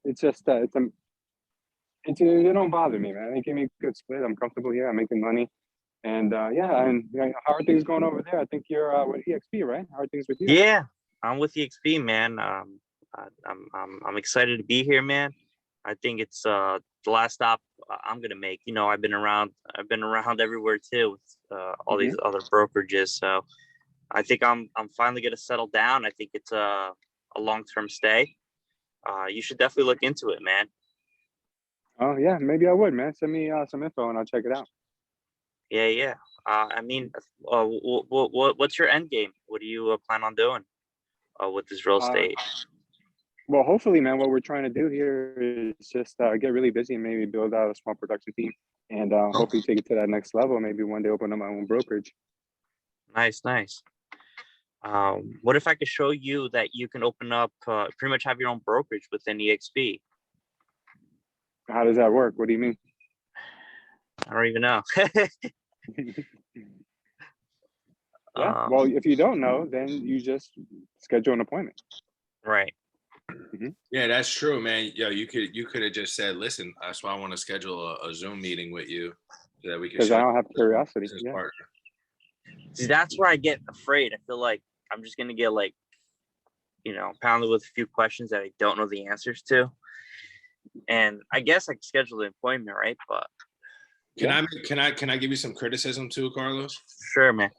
it's just it don't bother me, man. They give me a good split. I'm comfortable here. I'm making money, and how are things going over there? I think you're with EXP, right? How are things with you? Yeah, I'm with EXP, man. I'm excited to be here, man. I think it's the last stop I'm gonna make. You know, I've been around everywhere too with all these other brokerages. So I think I'm finally gonna settle down. I think it's a long-term stay. You should definitely look into it, man. Oh yeah, maybe I would, man. Send me some info and I'll check it out. Yeah. I mean, what's your end game? What do you plan on doing with this real estate? Well, hopefully, man, what we're trying to do here is just get really busy and maybe build out a small production team and hopefully take it to that next level. Maybe one day open up my own brokerage. Nice. What if I could show you that you can open up, pretty much have your own brokerage within EXP? How does that work? What do you mean? I don't even know. Yeah. Well, if you don't know, then you just schedule an appointment. Right. Yeah, that's true, man. Yo, you could have just said, listen, that's why I want to schedule a Zoom meeting with you so that we can. Because I don't have curiosity. Yeah. See, that's where I get afraid. I feel like I'm just gonna get pounded with a few questions that I don't know the answers to. And I guess I can schedule the appointment, right? But can I give you some criticism too, Carlos? Sure, man.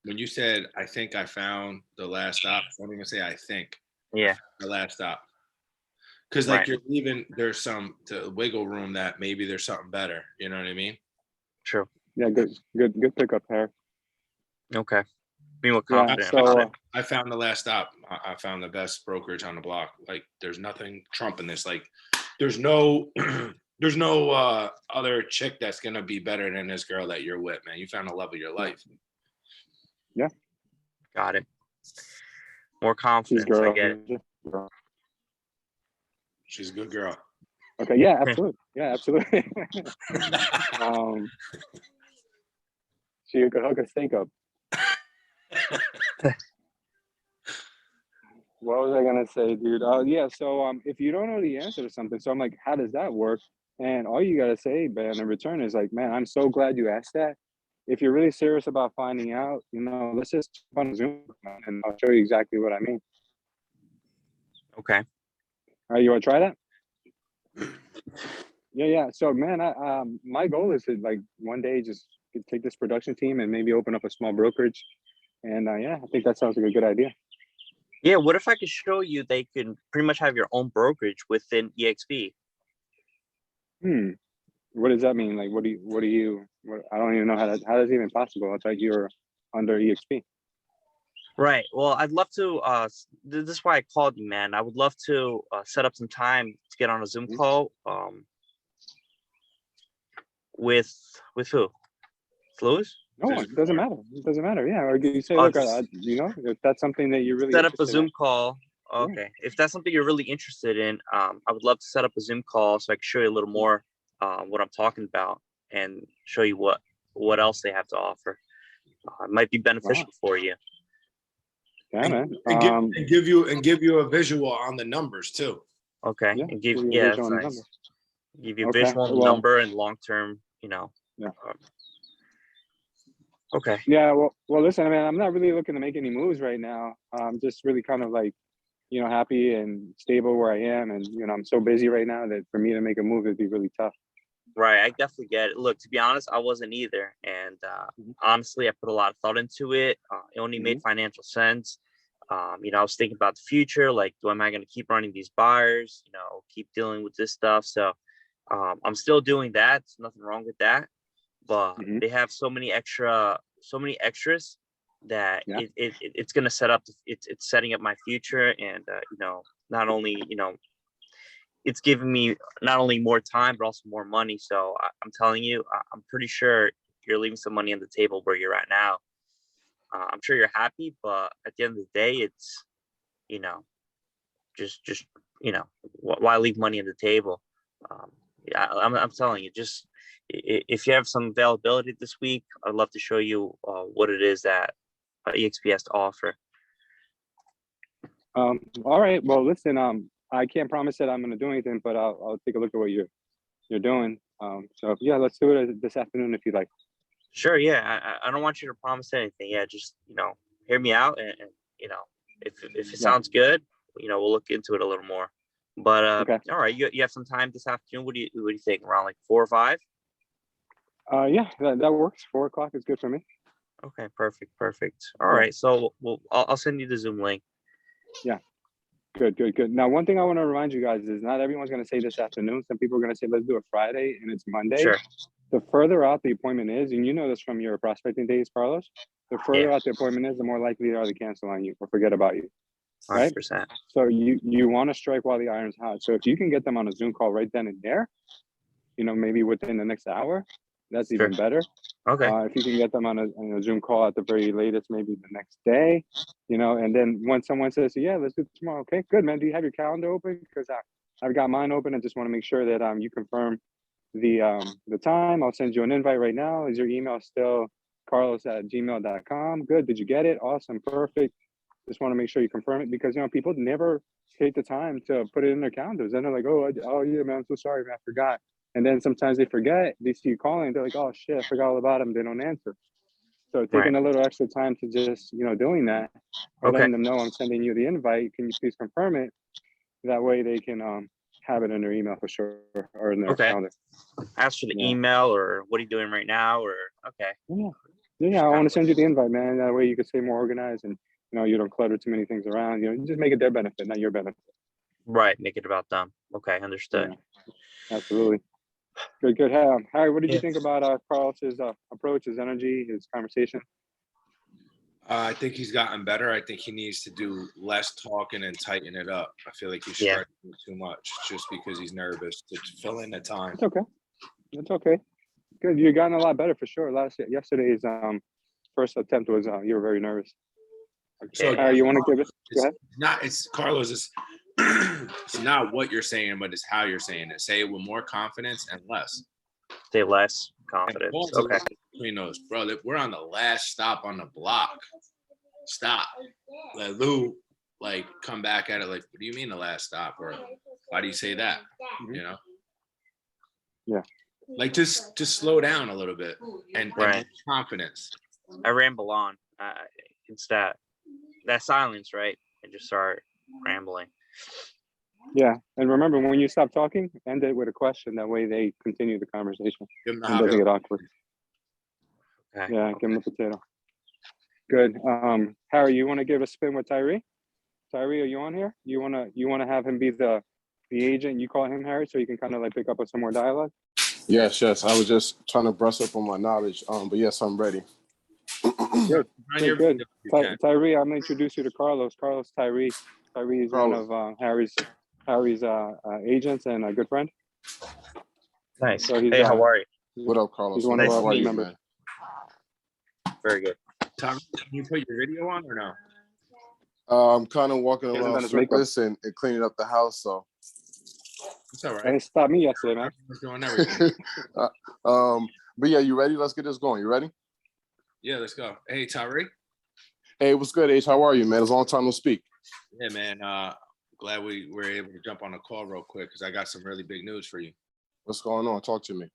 When you said, I think I found the last stop, don't even say I think. Yeah. The last stop. Because you're leaving, there's some wiggle room that maybe there's something better. You know what I mean? True. Yeah, good pickup, Harry. Okay. Being more confident about it. I found the last stop. I found the best brokerage on the block. Like, there's nothing trumping this. Like, there's no other chick that's gonna be better than this girl that you're with, man. You found the love of your life. Yeah. Got it. More confidence. I get it. She's a good girl. Okay. Yeah. Absolutely. Yeah. Absolutely. She could hook a steak up. What was I gonna say, dude? Yeah. So if you don't know the answer to something, so I'm like, how does that work? And all you gotta say, man, in return is like, man, I'm so glad you asked that. If you're really serious about finding out, let's just jump on Zoom and I'll show you exactly what I mean. Okay. All right, you want to try that? Yeah. So, man, my goal is to one day just take this production team and maybe open up a small brokerage. And I think that sounds like a good idea. Yeah. What if I could show you they can pretty much have your own brokerage within EXP? What does that mean? Like, what I don't even know how that's even possible. I thought you were under EXP. Right. Well, I'd love to, this is why I called you, man. I would love to set up some time to get on a Zoom call with who? Louis? No, it doesn't matter. It doesn't matter. Yeah. Or you say, look, if that's something that you're really set up a Zoom call. Okay. Yeah. If that's something you're really interested in, I would love to set up a Zoom call so I can show you a little more what I'm talking about and show you what else they have to offer. It might be beneficial for you. Yeah, man. And give you a visual on the numbers too. Okay. Yeah, and give you that's nice. Give you a visual number and long term, Yeah. Okay. Yeah. Well, listen, I mean, I'm not really looking to make any moves right now. I'm just really kind of happy and stable where I am, and I'm so busy right now that for me to make a move would be really tough. Right. I definitely get it. Look, to be honest, I wasn't either. And honestly, I put a lot of thought into it. It only made financial sense. I was thinking about the future. Like, am I going to keep running these buyers, keep dealing with this stuff? So I'm still doing that. There's nothing wrong with that. But they have so many extras that it's going to set up. It's setting up my future. And, not only, it's giving me not only more time, but also more money. So I'm telling you, I'm pretty sure you're leaving some money on the table where you're at now. I'm sure you're happy, but at the end of the day, it's, just why leave money on the table? I'm telling you, just if you have some availability this week, I'd love to show you what it is that EXP has to offer. All right. Well, listen, I can't promise that I'm going to do anything, but I'll take a look at what you're doing. So yeah, let's do it this afternoon if you like. Sure. Yeah. I don't want you to promise anything. Yeah. Just, hear me out. And if it sounds good, we'll look into it a little more. But Okay. all right. You have some time this afternoon. What do you think? Around like 4 or 5? Yeah, that works. 4 o'clock is good for me. Okay. Perfect. All right. So I'll send you the Zoom link. Yeah. Good. Now, one thing I want to remind you guys is not everyone's going to say this afternoon. Some people are going to say, let's do it Friday, and it's Monday. Sure. The further out the appointment is, and you know this from your prospecting days, Carlos, the further out the appointment is, the more likely they are to cancel on you or forget about you. 100%. Right? So you want to strike while the iron's hot. So if you can get them on a Zoom call right then and there, maybe within the next hour, that's even better. Okay. If you can get them on a Zoom call at the very latest, maybe the next day, and then when someone says, yeah, let's do it tomorrow. Okay, good, man. Do you have your calendar open? Because I've got mine open. I just want to make sure that you confirm the time. I'll send you an invite right now. Is your email still carlos@gmail.com? Good. Did you get it? Awesome. Perfect. Just want to make sure you confirm it because, people never take the time to put it in their calendars. And they're like, oh yeah, man, I'm so sorry, man, I forgot. And then sometimes they forget, they see you calling, they're like, oh shit, I forgot all about them. They don't answer. So taking a little extra time to just, doing that, or letting them know I'm sending you the invite. Can you please confirm it? That way they can have it in their email for sure, or in their calendar. Ask for the email, or what are you doing right now? Or Yeah, I want to send you the invite, man. That way you can stay more organized and you don't clutter too many things around. You just make it their benefit, not your benefit. Right, make it about them. Okay, understood. Yeah, absolutely. Good. Harry, what did you think about Carlos's approach, his energy, his conversation? I think he's gotten better. I think he needs to do less talking and tighten it up. I feel like he's stretching too much just because he's nervous to fill in the time. It's okay. Good. You've gotten a lot better for sure. Yesterday's first attempt was you were very nervous. So you want to give it? Go ahead. It's Carlos. It's not what you're saying, but it's how you're saying it. Say it with more confidence and less. Say less confidence. Okay. Between those, bro, we're on the last stop on the block. Stop. Let Lou come back at it like, what do you mean the last stop? Or why do you say that? Yeah. Just slow down a little bit and confidence. I ramble on. It's that silence, right? And just start rambling. Yeah, and remember, when you stop talking, end it with a question. That way they continue the conversation. It doesn't get awkward. Okay. Yeah, give him the potato. Good. Harry, you want to give a spin with Tyree? Tyree, are you on here? You wanna have him be the agent? You call him Harry, so you can kind of pick up on some more dialogue. Yes. I was just trying to brush up on my knowledge. But yes, I'm ready. Good. Tyree, I'm gonna introduce you to Carlos. Tyree is one of Harry's agents and a good friend. Nice. So hey, how are you? What up, Carlos? He's one of our members. Very good. Tom, can you put your video on or no? I'm kind of walking around smokeless and cleaning up the house, so. It's all right. And it stopped me yesterday, man. Doing everything. But yeah, you ready? Let's get this going. You ready? Yeah, let's go. Hey, Tyree. Hey, what's good, H? How are you, man? It's a long time no speak. Yeah, man. Glad we were able to jump on a call real quick because I got some really big news for you. What's going on? Talk to me.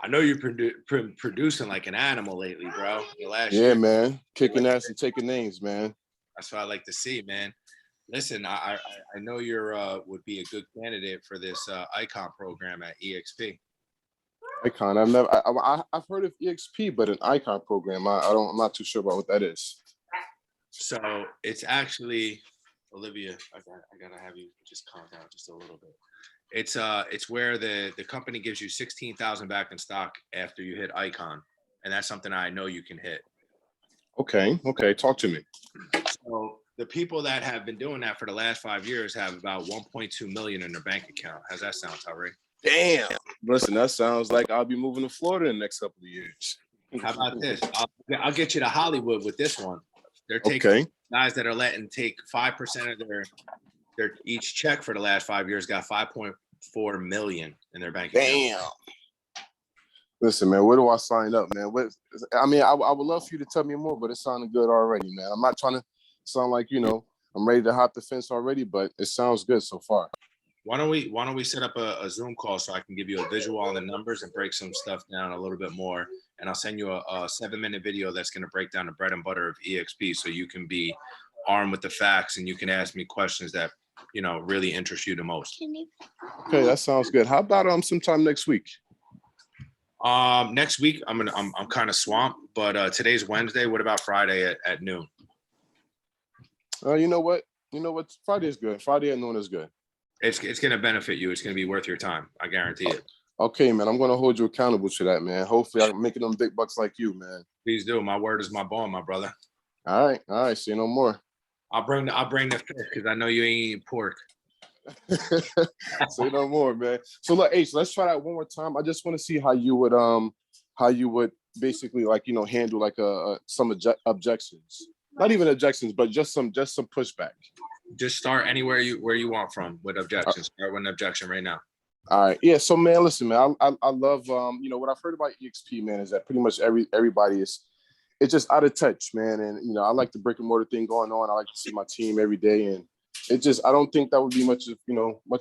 I know you've been producing like an animal lately, bro. Yeah, man. Kicking ass and taking names, man. That's what I like to see, man. Listen, I know you're would be a good candidate for this Icon program at EXP. Icon. I've heard of EXP, but an Icon program, I'm not too sure about what that is. So it's actually, Olivia, I gotta have you just calm down just a little bit. It's where the company gives you 16,000 back in stock after you hit Icon, and that's something I know you can hit. Okay, talk to me. So the people that have been doing that for the last 5 years have about 1.2 million in their bank account. How's that sound, Tyree? Damn. Listen, that sounds like I'll be moving to Florida in the next couple of years. How about this? I'll get you to Hollywood with this one. They're taking guys that are letting take 5% of their each check for the last 5 years got 5.4 million in their bank account. Damn. Listen, man, where do I sign up, man? I would love for you to tell me more, but it sounded good already, man. I'm not trying to sound like, I'm ready to hop the fence already, but it sounds good so far. Why don't we set up a Zoom call so I can give you a visual on the numbers and break some stuff down a little bit more. And I'll send you a 7-minute video that's going to break down the bread and butter of EXP so you can be armed with the facts and you can ask me questions that, you know, really interest you the most. Okay, that sounds good. How about sometime next week? Next week I'm kind of swamped, but today's Wednesday. What about Friday at noon? You know what? Friday is good. Friday at noon is good. It's going to benefit you. It's going to be worth your time. I guarantee it. Okay, man. I'm going to hold you accountable to that, man. Hopefully I'm making them big bucks like you, man. Please do. My word is my bond, my brother. All right. Say no more. I'll bring the fish because I know you ain't eating pork. Say no more, man. So look, H, let's try that one more time. I just want to see how you would basically, like, you know, handle like some objections. Not even objections, but just some pushback. Just start anywhere where you want from with objections. Start with an objection right now. All right. Yeah. So man, listen, man, I love you know, what I've heard about EXP, man, is that pretty much everybody it's just out of touch, man. And you know, I like the brick and mortar thing going on. I like to see my team every day, and I don't think that would be much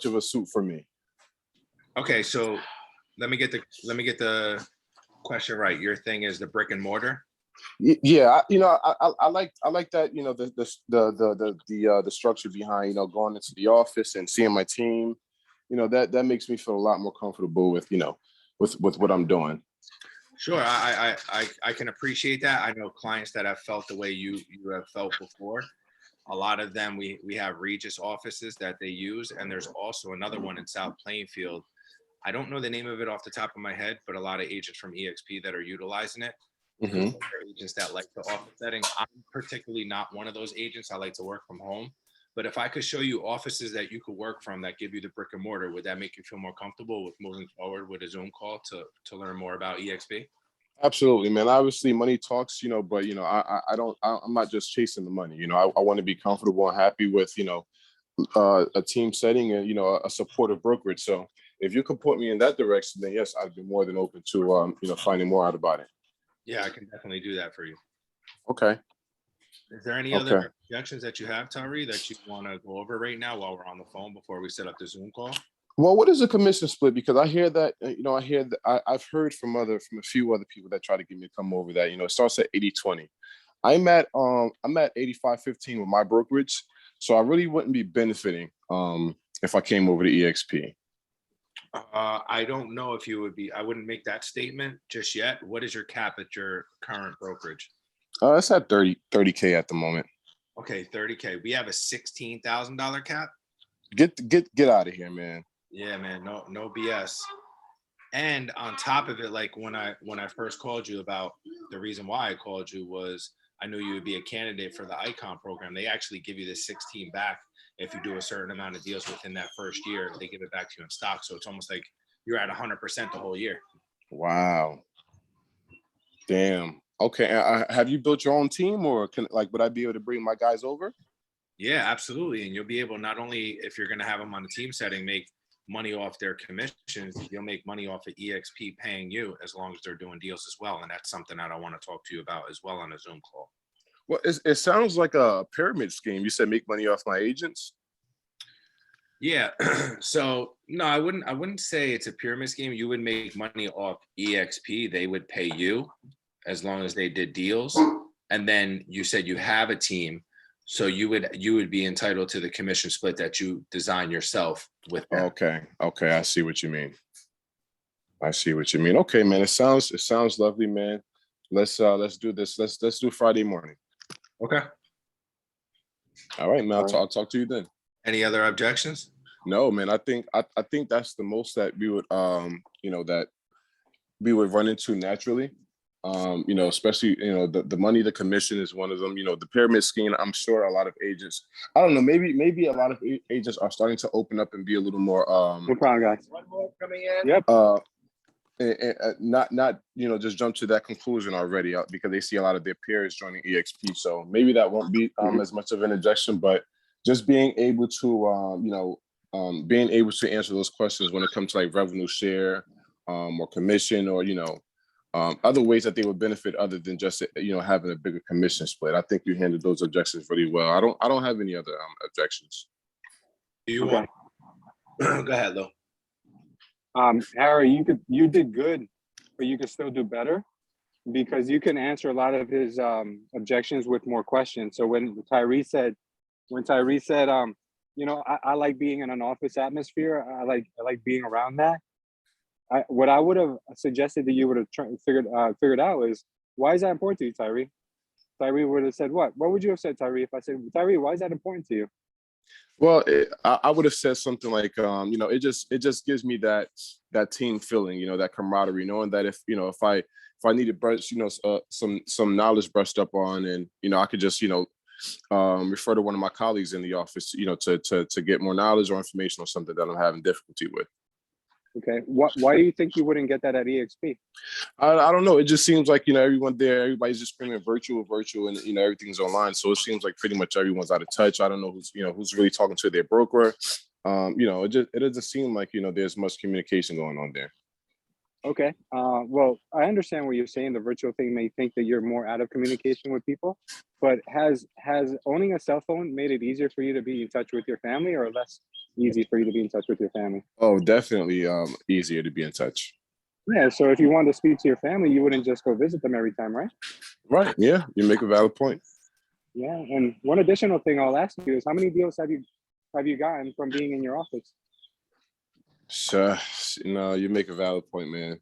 of a suit for me. Okay, so let me get the question right. Your thing is the brick and mortar. Yeah, I like that. You know, the structure behind, you know, going into the office and seeing my team. You know, that makes me feel a lot more comfortable with, you know, with what I'm doing. Sure, I can appreciate that. I know clients that have felt the way you have felt before. A lot of them, we have Regis offices that they use, and there's also another one in South Plainfield. I don't know the name of it off the top of my head, but a lot of agents from EXP that are utilizing it. Mm-hmm. Agents that like the office setting. I'm particularly not one of those agents. I like to work from home. But if I could show you offices that you could work from that give you the brick and mortar, would that make you feel more comfortable with moving forward with a Zoom call to learn more about EXP? Absolutely, man. Obviously, money talks, you know, but you know, I'm not just chasing the money. You know, I want to be comfortable and happy with, you know, a team setting and, you know, a supportive brokerage. So if you could put me in that direction, then yes, I'd be more than open to, you know, finding more out about it. Yeah, I can definitely do that for you. Okay. Is there any other objections that you have, Tari, that you want to go over right now while we're on the phone before we set up the Zoom call? Well, what is a commission split? Because I hear that, you know, I've heard from a few other people that try to get me to come over that, you know, it starts at 80-20. I'm at 85-15 with my brokerage. So I really wouldn't be benefiting if I came over to EXP. I don't know if you would be. I wouldn't make that statement just yet. What is your cap at your current brokerage? It's at 30K at the moment. Okay, 30K. We have a $16,000 cap. Get out of here, man. Yeah, man. No BS. And on top of it, like when I first called you about the reason why I called you was I knew you would be a candidate for the Icon program. They actually give you the 16 back if you do a certain amount of deals within that first year. They give it back to you in stock. So it's almost like you're at 100% the whole year. Wow. Damn. Okay. Have you built your own team, or would I be able to bring my guys over? Yeah, absolutely. And you'll be able, not only if you're going to have them on a team setting, make money off their commissions, you'll make money off of EXP paying you as long as they're doing deals as well. And that's something that I want to talk to you about as well on a Zoom call. Well, it sounds like a pyramid scheme. You said make money off my agents. Yeah. So no, I wouldn't say it's a pyramid scheme. You would make money off EXP. They would pay you as long as they did deals. And then you said you have a team. So you would be entitled to the commission split that you design yourself with them. Okay. I see what you mean. Okay, man. It sounds lovely, man. Let's do this. Let's do Friday morning. Okay. All right, man. I'll talk to you then. Any other objections? No, man. I think that's the most that we would that we would run into naturally. You know, especially, you know, the money, the commission is one of them. You know, the pyramid scheme, I'm sure a lot of agents, I don't know, maybe a lot of agents are starting to open up and be a little more no problem, guys. One more coming in. Yep. Not you know, just jump to that conclusion already because they see a lot of their peers joining EXP. So maybe that won't be as much of an objection, but just being able to being able to answer those questions when it comes to like revenue share or commission, or you know, other ways that they would benefit other than just, you know, having a bigger commission split. I think you handled those objections really well. I don't have any other objections. Do you want Go ahead, Lou. Harry, you did good, but you could still do better because you can answer a lot of his objections with more questions. So when Tyree said, you know, I like being in an office atmosphere. I like being around that. What I would have suggested that you would have figured out is, why is that important to you, Tyree? Tyree would have said what? What would you have said, Tyree, if I said, Tyree, why is that important to you? Well, I would have said something like, you know, it just gives me that team feeling, you know, that camaraderie, knowing that if I needed brush, you know, some knowledge brushed up on, and you know, I could just, you know, refer to one of my colleagues in the office, you know, to get more knowledge or information on something that I'm having difficulty with. Okay. Why do you think you wouldn't get that at EXP? I don't know. It just seems like, you know, everyone there, everybody's just screaming virtual, and you know, everything's online. So it seems like pretty much everyone's out of touch. I don't know who's really talking to their broker. You know, it doesn't seem like, you know, there's much communication going on there. Okay. Well, I understand what you're saying. The virtual thing may think that you're more out of communication with people, but has owning a cell phone made it easier for you to be in touch with your family, or less easy for you to be in touch with your family? Oh, definitely easier to be in touch. Yeah. So if you wanted to speak to your family, you wouldn't just go visit them every time, right? Right. Yeah, you make a valid point. Yeah. And one additional thing I'll ask you is, how many deals have you gotten from being in your office? So, no, you make a valid point, man.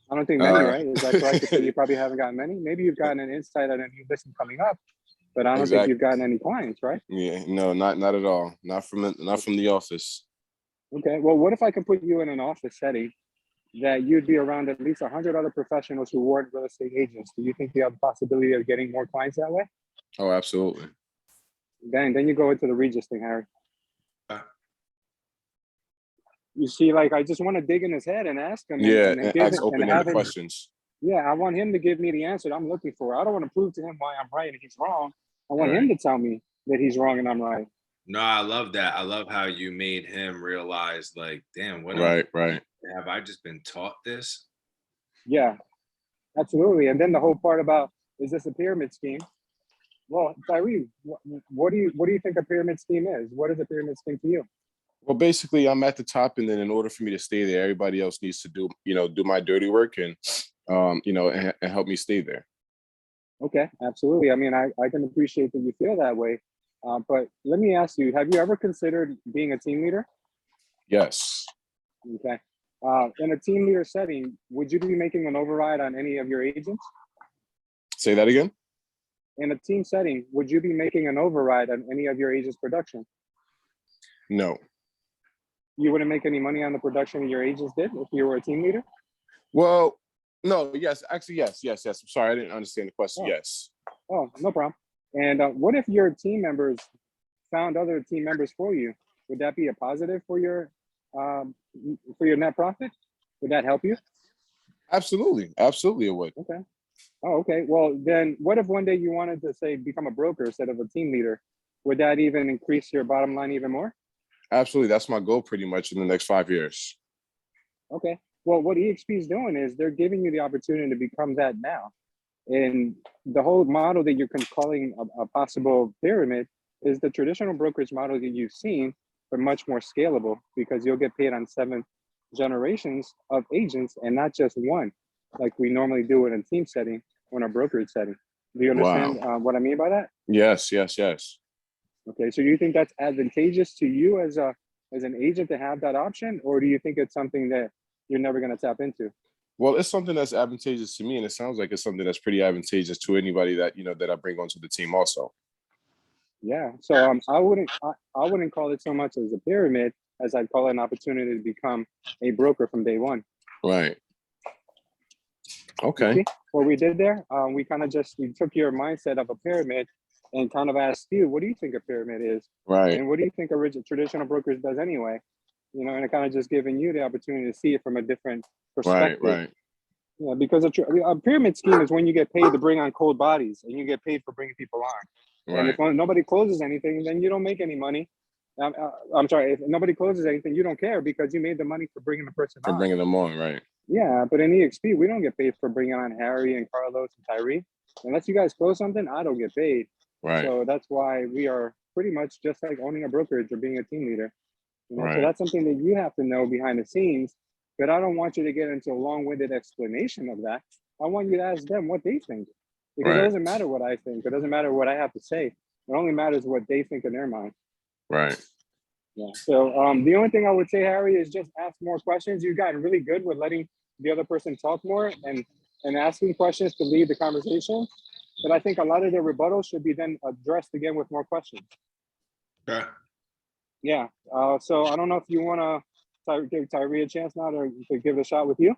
I don't think many, right? Is that correct to say you probably haven't gotten many? Maybe you've gotten an insight on a new listing coming up, but I don't think you've gotten any clients, right? Yeah, no, not at all. Not from the office. Okay. Well, what if I could put you in an office setting that you'd be around at least 100 other professionals who weren't real estate agents? Do you think you have the possibility of getting more clients that way? Oh, absolutely. Then you go into the Regis thing, Harry. Uh. You see, like, I just want to dig in his head and ask him. Yeah, and ask open-ended questions. Yeah, I want him to give me the answer that I'm looking for. I don't want to prove to him why I'm right and he's wrong. I want him to tell me that he's wrong and I'm right. No, I love that. I love how you made him realize, like, damn, what right. Have I just been taught this? Yeah, absolutely. And then the whole part about, is this a pyramid scheme? Well, Tyree, what do you think a pyramid scheme is? What is a pyramid scheme to you? Well, basically, I'm at the top, and then in order for me to stay there, everybody else needs to do my dirty work and and help me stay there. Okay, absolutely. I mean, I can appreciate that you feel that way. But let me ask you, have you ever considered being a team leader? Yes. Okay. In a team leader setting, would you be making an override on any of your agents? Say that again? In a team setting, would you be making an override on any of your agents' production? No. You wouldn't make any money on the production your agents did if you were a team leader? Well, no, yes. Actually, yes. I'm sorry, I didn't understand the question. Oh. Yes. Oh, no problem. And what if your team members found other team members for you? Would that be a positive for your net profit? Would that help you? Absolutely it would. Okay. Oh, okay. Well, then what if one day you wanted to, say, become a broker instead of a team leader? Would that even increase your bottom line even more? Absolutely. That's my goal pretty much in the next 5 years. Okay. Well, what EXP is doing is they're giving you the opportunity to become that now. And the whole model that you're calling a possible pyramid is the traditional brokerage model that you've seen, but much more scalable, because you'll get paid on 7 generations of agents and not just one, like we normally do in a team setting or in a brokerage setting. Do you understand what I mean by that? Yes. Okay, so do you think that's advantageous to you as an agent to have that option, or do you think it's something that you're never going to tap into? Well, it's something that's advantageous to me, and it sounds like it's something that's pretty advantageous to anybody that that I bring onto the team also. Yeah, so I wouldn't call it so much as a pyramid as I'd call it an opportunity to become a broker from day one. Right. Okay. What we did there, we took your mindset of a pyramid and kind of asked you, what do you think a pyramid is? Right. And what do you think a traditional brokerage does anyway? You know, and it kind of just giving you the opportunity to see it from a different perspective. Right. Yeah, because a pyramid scheme is when you get paid to bring on cold bodies and you get paid for bringing people on. Right. And if nobody closes anything, then you don't make any money. I'm sorry, if nobody closes anything, you don't care because you made the money for bringing the person on. For bringing them on, right. Yeah, but in EXP, we don't get paid for bringing on Harry and Carlos and Tyree. Unless you guys close something, I don't get paid. Right. So that's why we are pretty much just like owning a brokerage or being a team leader. You know, so Right. that's something that you have to know behind the scenes. But I don't want you to get into a long-winded explanation of that. I want you to ask them what they think, because it Right. doesn't matter what I think. It doesn't matter what I have to say. It only matters what they think in their mind. Right. Yeah. So the only thing I would say, Harry, is just ask more questions. You've gotten really good with letting the other person talk more and asking questions to lead the conversation. But I think a lot of their rebuttals should be then addressed again with more questions. Okay. Yeah. So I don't know if you want to give Tyree a chance now to give it a shot with you.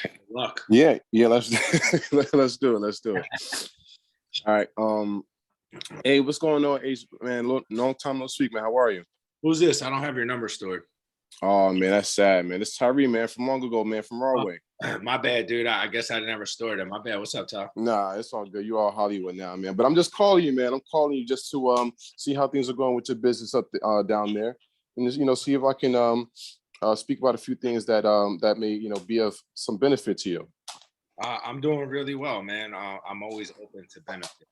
Good luck. Yeah. Let's let's do it. Let's do it. All right. Hey, what's going on, Ace? Man, long time no speak, man. How are you? Who's this? I don't have your number stored. Oh man, that's sad, man. It's Tyree, man, from long ago, man, from Broadway. My bad, dude. I guess I never stored it. My bad. What's up, Ty? Nah, it's all good. You all Hollywood now, man. But I'm just calling you, man. I'm calling you just to see how things are going with your business up down there, and just, see if I can speak about a few things that that may be of some benefit to you. I'm doing really well, man. I'm always open to benefit.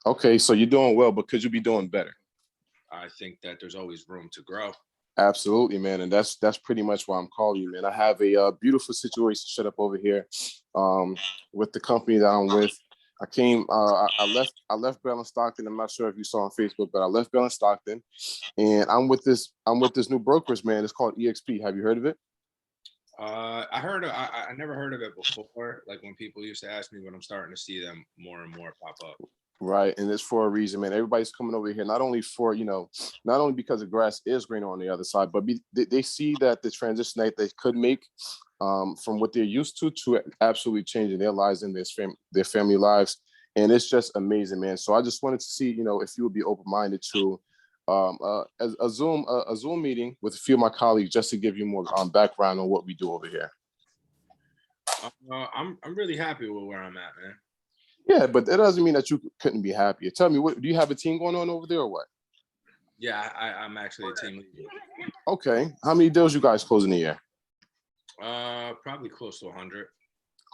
Okay, so you're doing well, but could you be doing better? I think that there's always room to grow. Absolutely, man, and that's pretty much why I'm calling you, man. I have a beautiful situation set up over here with the company that I'm with. I left Bell and Stockton. I'm not sure if you saw on Facebook, but I left Bell and Stockton, and I'm with this new brokerage, man. It's called EXP. Have you heard of it? I never heard of it before. Like when people used to ask me, but I'm starting to see them more and more pop up. Right, and it's for a reason, man. Everybody's coming over here not only for not only because the grass is greener on the other side, but they see that the transition that they could make from what they're used to absolutely changing their lives and their family lives, and it's just amazing, man. So I just wanted to see, if you would be open-minded to a Zoom meeting with a few of my colleagues just to give you more background on what we do over here. I'm really happy with where I'm at, man. Yeah, but that doesn't mean that you couldn't be happier. Tell me, what do you have a team going on over there or what? Yeah, I'm actually a team leader. Okay. How many deals you guys close in a year? Probably close to 100.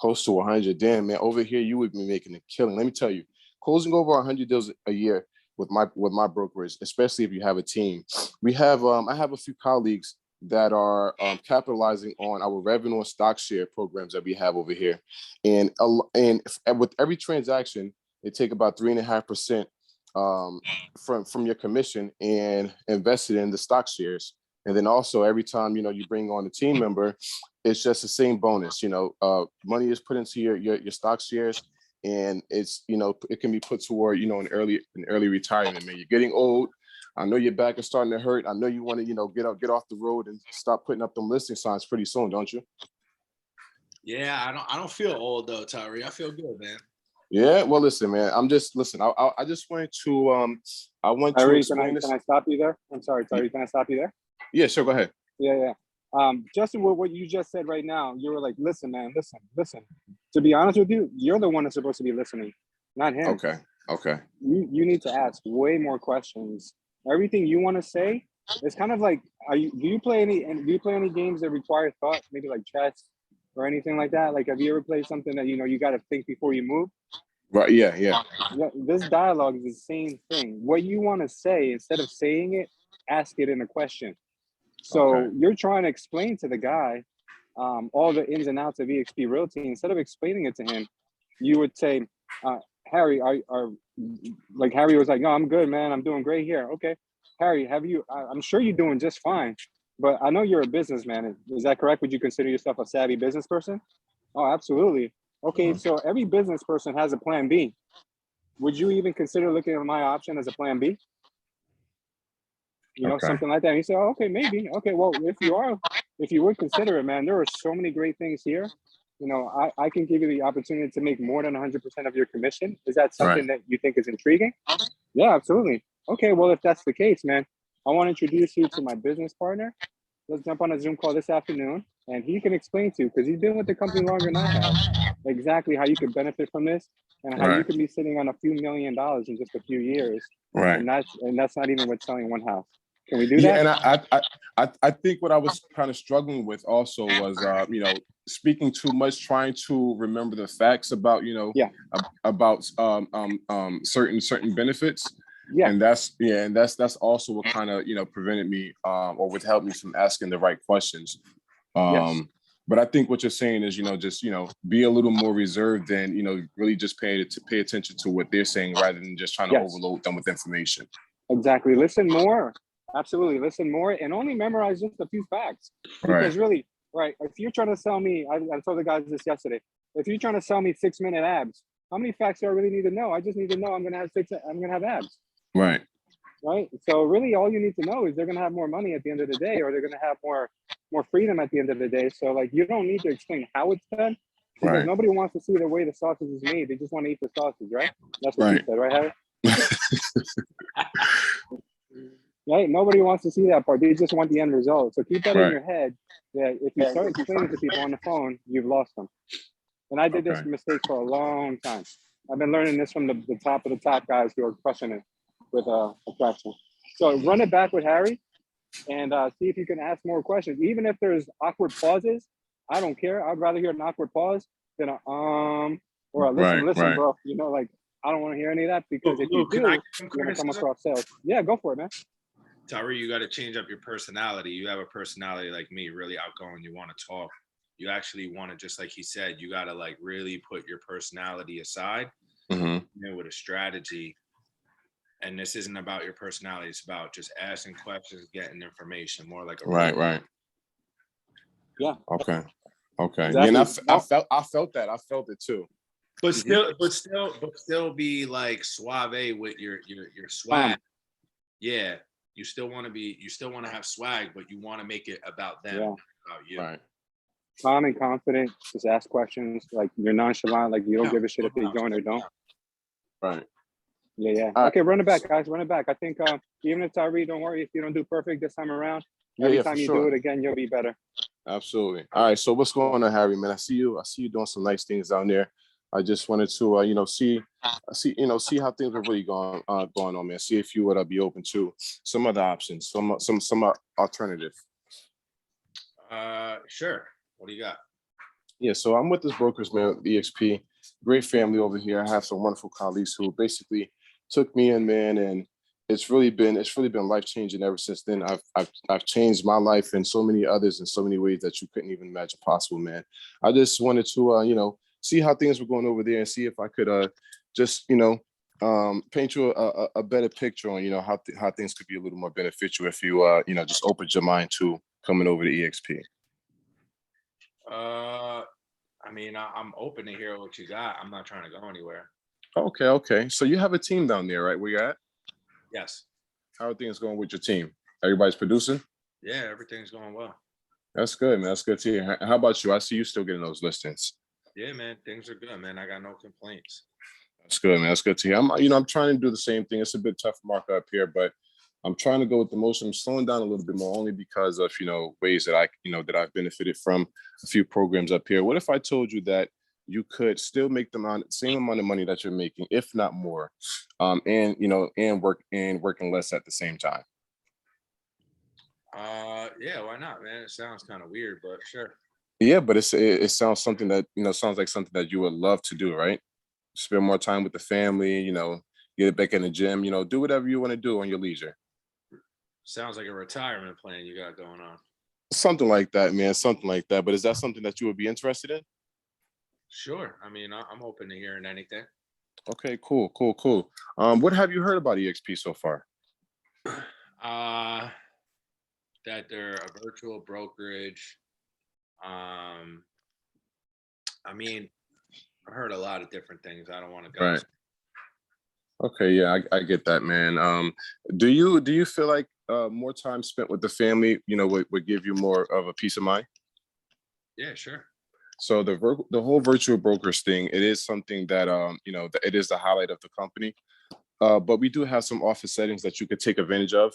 Close to 100. Damn, man. Over here, you would be making a killing. Let me tell you, closing over 100 deals a year with my brokerage, especially if you have a team. We have I have a few colleagues that are capitalizing on our revenue and stock share programs that we have over here, and with every transaction, they take about 3.5% from your commission and invest it in the stock shares. And then also every time you bring on a team member, it's just the same bonus. Money is put into your stock shares, and it's it can be put toward an early retirement. Man, you're getting old. I know your back is starting to hurt. I know you want to get off the road and stop putting up them listing signs pretty soon, don't you? Yeah, I don't feel old though, Tyree. I feel good, man. Yeah, well, listen, man. I just wanted to Tyree, explain this. can I stop you there? I'm sorry, Tyree. Can I stop you there? Yeah, sure. Go ahead. Yeah. Justin, what you just said right now, you were like, listen, man, listen. To be honest with you, you're the one that's supposed to be listening, not him. Okay. You need to ask way more questions. Everything you want to say, it's kind of like, do you play any games that require thought, maybe like chess or anything like that? Like, have you ever played something that you got to think before you move? Right. Yeah. This dialogue is the same thing. What you want to say, instead of saying it, ask it in a question. So you're trying to explain to the guy all the ins and outs of EXP Realty. Instead of explaining it to him, you would say, Harry, Harry was like, no, I'm good, man. I'm doing great here. Okay. Harry, I'm sure you're doing just fine, but I know you're a businessman. Is that correct? Would you consider yourself a savvy business person? Oh, absolutely. Okay. So every business person has a plan B. Would you even consider looking at my option as a plan B? Something like that. And he said, oh, okay, maybe. Okay, well, if you would consider it, man, there are so many great things here. I can give you the opportunity to make more than 100% of your commission. Is that something that you think is intriguing? Yeah, absolutely. Okay, well, if that's the case, man, I want to introduce you to my business partner. Let's jump on a Zoom call this afternoon, and he can explain to you, because he's been with the company longer than I have, exactly how you could benefit from this and how you could be sitting on a few $1 million in just a few years. Right. And that's not even with selling one house. Can we do that? Yeah, and I think what I was kind of struggling with also was speaking too much, trying to remember the facts about about certain benefits. Yeah. And that's also what kind of, prevented me or would help me from asking the right questions. Yes. But I think what you're saying is, just, be a little more reserved and, really just pay attention to what they're saying rather than just trying to Yes. overload them with information. Exactly. Listen more. Absolutely. Listen more and only memorize just a few facts. Because really, right, if you're trying to sell me, I told the guys this yesterday, if you're trying to sell me 6-minute abs, how many facts do I really need to know? I just need to know I'm gonna have abs. Right. Right. So really all you need to know is they're gonna have more money at the end of the day, or they're gonna have more freedom at the end of the day. So like you don't need to explain how it's done because Right. nobody wants to see the way the sausage is made. They just want to eat the sausage, right? That's what Right. you said, right, Harry? Right? Nobody wants to see that part. They just want the end result. So keep that in Right. your head that if you start explaining to people on the phone, you've lost them. And I did this Okay. mistake for a long time. I've been learning this from the top of the top guys who are crushing it with attraction. So run it back with Harry and see if you can ask more questions. Even if there's awkward pauses, I don't care. I'd rather hear an awkward pause than a or a listen, Right. bro. Like I don't want to hear any of that because if you do, Can I give you're some gonna come criticism? across sales. Yeah, go for it, man. Tyree, you got to change up your personality. You have a personality like me, really outgoing. You want to talk. You actually want to, just like he said, you got to like really put your personality aside with a strategy. And this isn't about your personality. It's about just asking questions, getting information, more like a Right. Yeah. Okay. Exactly. Yeah, and I felt that. I felt it too. But still be like suave with your swag. Yeah. You still want to have swag, but you want to make it about them, about you. Right. Calm and confident. Just ask questions. Like you're nonchalant. Like you don't give a shit if they join or don't. Right. Yeah. Okay, run it back, guys. Run it back. I think even if Tyree, don't worry if you don't do perfect this time around. Every time you do it again, you'll be better. Absolutely. All right. So what's going on, Harry, man? I see you doing some nice things down there. I just wanted to, see how things are really going on, man. See if you would be open to some other options, some alternative. Sure. What do you got? Yeah. So I'm with this brokerage, man, EXP. Great family over here. I have some wonderful colleagues who basically took me in, man, and it's really been life changing ever since then. I've changed my life and so many others in so many ways that you couldn't even imagine possible, man. I just wanted to, see how things were going over there and see if I could just paint you a better picture on how things could be a little more beneficial if you just opened your mind to coming over to EXP. I mean, I'm open to hear what you got. I'm not trying to go anywhere. Okay. So you have a team down there, right? Where you're at? Yes. How are things going with your team? Everybody's producing? Yeah, everything's going well. That's good, man. That's good to hear. How about you? I see you still getting those listings. Yeah, man. Things are good, man. I got no complaints. That's good, man. That's good to hear. I'm trying to do the same thing. It's a bit tough market up here, but I'm trying to go with the motion. I'm slowing down a little bit more only because of, ways that that I've benefited from a few programs up here. What if I told you that you could still make the same amount of money that you're making, if not more, and working less at the same time? Yeah, why not, man? It sounds kind of weird, but sure. Yeah, but it sounds something that sounds like something that you would love to do, right? Spend more time with the family, get it back in the gym, do whatever you want to do on your leisure. Sounds like a retirement plan you got going on. Something like that, man. Something like that. But is that something that you would be interested in? Sure. I mean, I'm open to hearing anything. Okay, cool. What have you heard about EXP so far? That they're a virtual brokerage. I mean, I heard a lot of different things. I don't want to go. Right. Okay, yeah, I get that, man. Do you feel like more time spent with the family, would give you more of a peace of mind? Yeah, sure. So the whole virtual brokers thing, it is something that it is the highlight of the company. But we do have some office settings that you could take advantage of.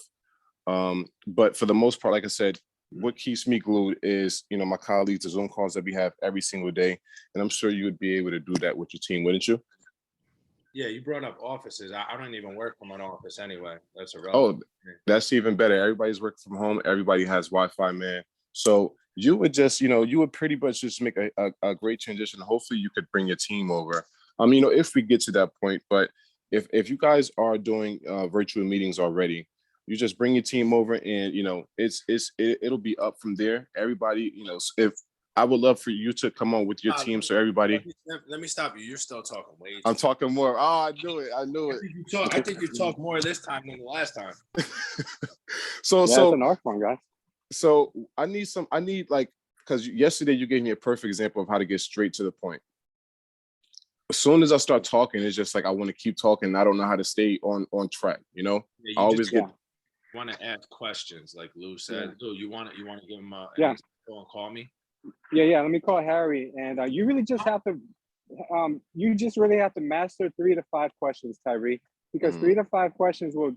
But for the most part, like I said, what keeps me glued is my colleagues, the Zoom calls that we have every single day, and I'm sure you would be able to do that with your team, wouldn't you? Yeah, you brought up offices. I don't even work from an office anyway. That's Oh, irrelevant. that's even better. Everybody's working from home. Everybody has Wi-Fi, man. So you would just, you would pretty much just make a great transition. Hopefully you could bring your team over. If we get to that point, but if you guys are doing virtual meetings already, you just bring your team over, and it'll be up from there. Everybody, if I would love for you to come on with your team, so everybody. Let me stop you. You're still talking way. I'm talking more. Oh, I knew it. I knew it. I think you talked more this time than the last time. So That's an art one, guys. So I need like, because yesterday you gave me a perfect example of how to get straight to the point. As soon as I start talking, it's just like I want to keep talking. I don't know how to stay on track. Yeah, I always want to ask questions, like Lou said. Lou, you want to give him and call me? Yeah. Let me call Harry, and you really just have to, really have to master 3 to 5 questions, Tyree, because 3 to 5 questions will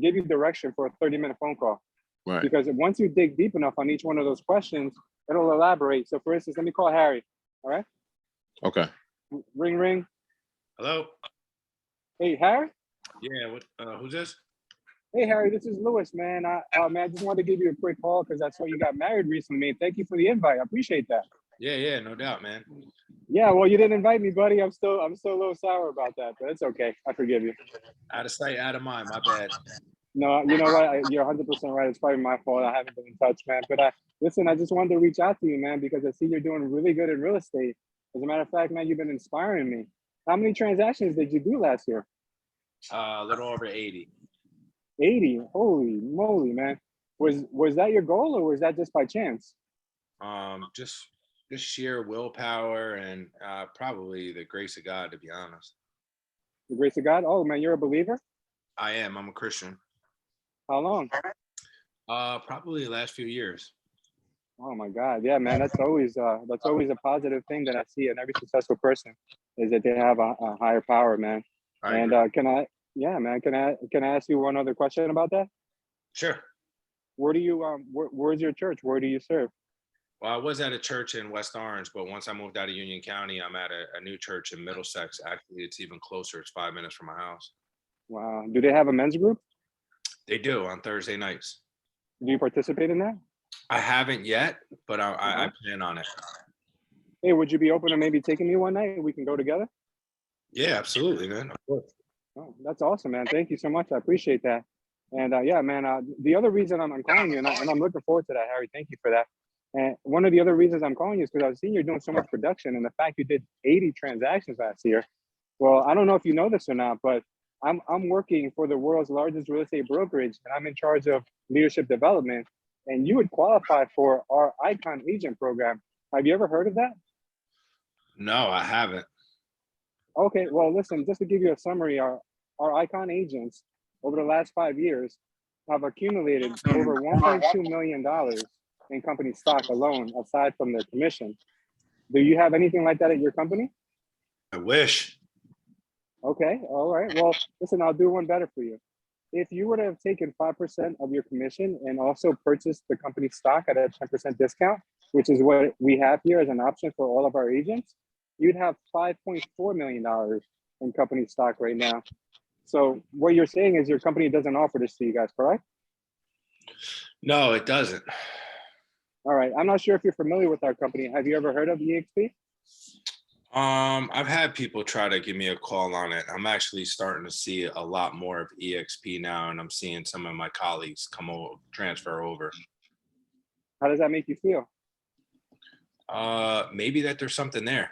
give you direction for a 30-minute phone call. Right. Because once you dig deep enough on each one of those questions, it'll elaborate. So, for instance, let me call Harry. All right. Okay. Ring. Hello. Hey, Harry. Yeah. What? Who's this? Hey, Harry, this is Lewis, man. I just wanted to give you a quick call because I saw you got married recently. Thank you for the invite. I appreciate that. Yeah, no doubt, man. Yeah, well, you didn't invite me, buddy. I'm still a little sour about that, but it's okay. I forgive you. Out of sight, out of mind. My bad. No, you know what? You're 100% right. It's probably my fault. I haven't been in touch, man. But listen, I just wanted to reach out to you, man, because I see you're doing really good in real estate. As a matter of fact, man, you've been inspiring me. How many transactions did you do last year? A little over 80. 80. Holy moly, man. Was that your goal, or was that just by chance? Just sheer willpower and probably the grace of God, to be honest. The grace of God? Oh, man, you're a believer? I am. I'm a Christian. How long? Probably the last few years. Oh my God. Yeah, man, that's always a positive thing that I see in every successful person, is that they have a higher power, man. And can I ask you one other question about that? Sure. Where do you where's your church? Where do you serve? Well, I was at a church in West Orange, but once I moved out of Union County, I'm at a new church in Middlesex. Actually, it's even closer. It's 5 minutes from my house. Wow. Do they have a men's group? They do on Thursday nights. Do you participate in that? I haven't yet, but I plan on it. Hey, would you be open to maybe taking me one night and we can go together? Yeah, absolutely, man. Of course. Oh, that's awesome, man. Thank you so much. I appreciate that. And yeah, man, the other reason I'm calling you, and I'm looking forward to that, Harry. Thank you for that. And one of the other reasons I'm calling you is because I've seen you're doing so much production, and the fact you did 80 transactions last year. Well, I don't know if you know this or not, but I'm working for the world's largest real estate brokerage, and I'm in charge of leadership development. And you would qualify for our Icon Agent program. Have you ever heard of that? No, I haven't. Okay, well, listen, just to give you a summary, our Icon agents over the last 5 years have accumulated over $1.2 million in company stock alone, aside from their commission. Do you have anything like that at your company? I wish. Okay, all right. Well, listen, I'll do one better for you. If you were to have taken 5% of your commission and also purchased the company stock at a 10% discount, which is what we have here as an option for all of our agents, you'd have $5.4 million in company stock right now. So what you're saying is your company doesn't offer this to you guys, correct? No, it doesn't. All right. I'm not sure if you're familiar with our company. Have you ever heard of EXP? I've had people try to give me a call on it. I'm actually starting to see a lot more of EXP now, and I'm seeing some of my colleagues transfer over. How does that make you feel? Maybe that there's something there.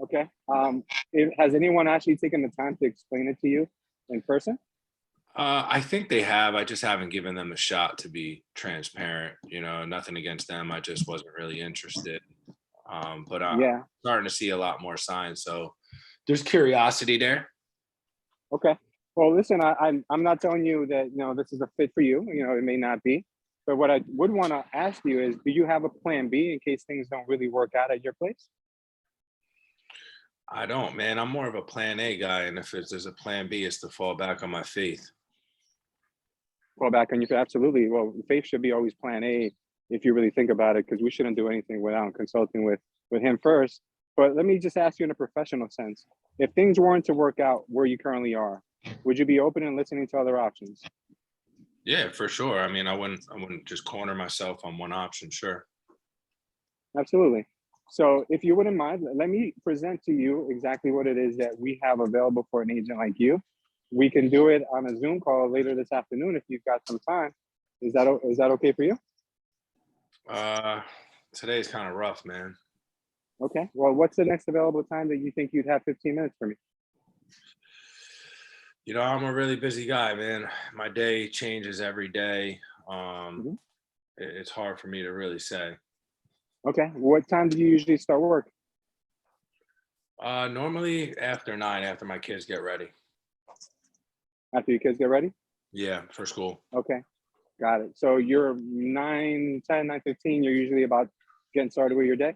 Okay. Has anyone actually taken the time to explain it to you in person? I think they have. I just haven't given them a shot, to be transparent. Nothing against them. I just wasn't really interested. But I'm starting to see a lot more signs. So there's curiosity there. Okay. Well, listen, I'm not telling you that, this is a fit for you. It may not be. But what I would want to ask you is, do you have a plan B in case things don't really work out at your place? I don't, man. I'm more of a plan A guy. And if there's a plan B, it's to fall back on my faith. Fall back on your faith? Absolutely. Well, faith should be always plan A if you really think about it, because we shouldn't do anything without consulting with him first. But let me just ask you in a professional sense, if things weren't to work out where you currently are, would you be open and listening to other options? Yeah, for sure. I mean, I wouldn't just corner myself on one option. Sure. Absolutely. So if you wouldn't mind, let me present to you exactly what it is that we have available for an agent like you. We can do it on a Zoom call later this afternoon if you've got some time. Is that okay for you? Today's kind of rough, man. Okay. Well, what's the next available time that you think you'd have 15 minutes for me? You know, I'm a really busy guy, man. My day changes every day. It's hard for me to really say. Okay. What time do you usually start work? Normally after 9, after my kids get ready. After your kids get ready? Yeah, for school. Okay. Got it. So you're 9:10, 9:15, you're usually about getting started with your day?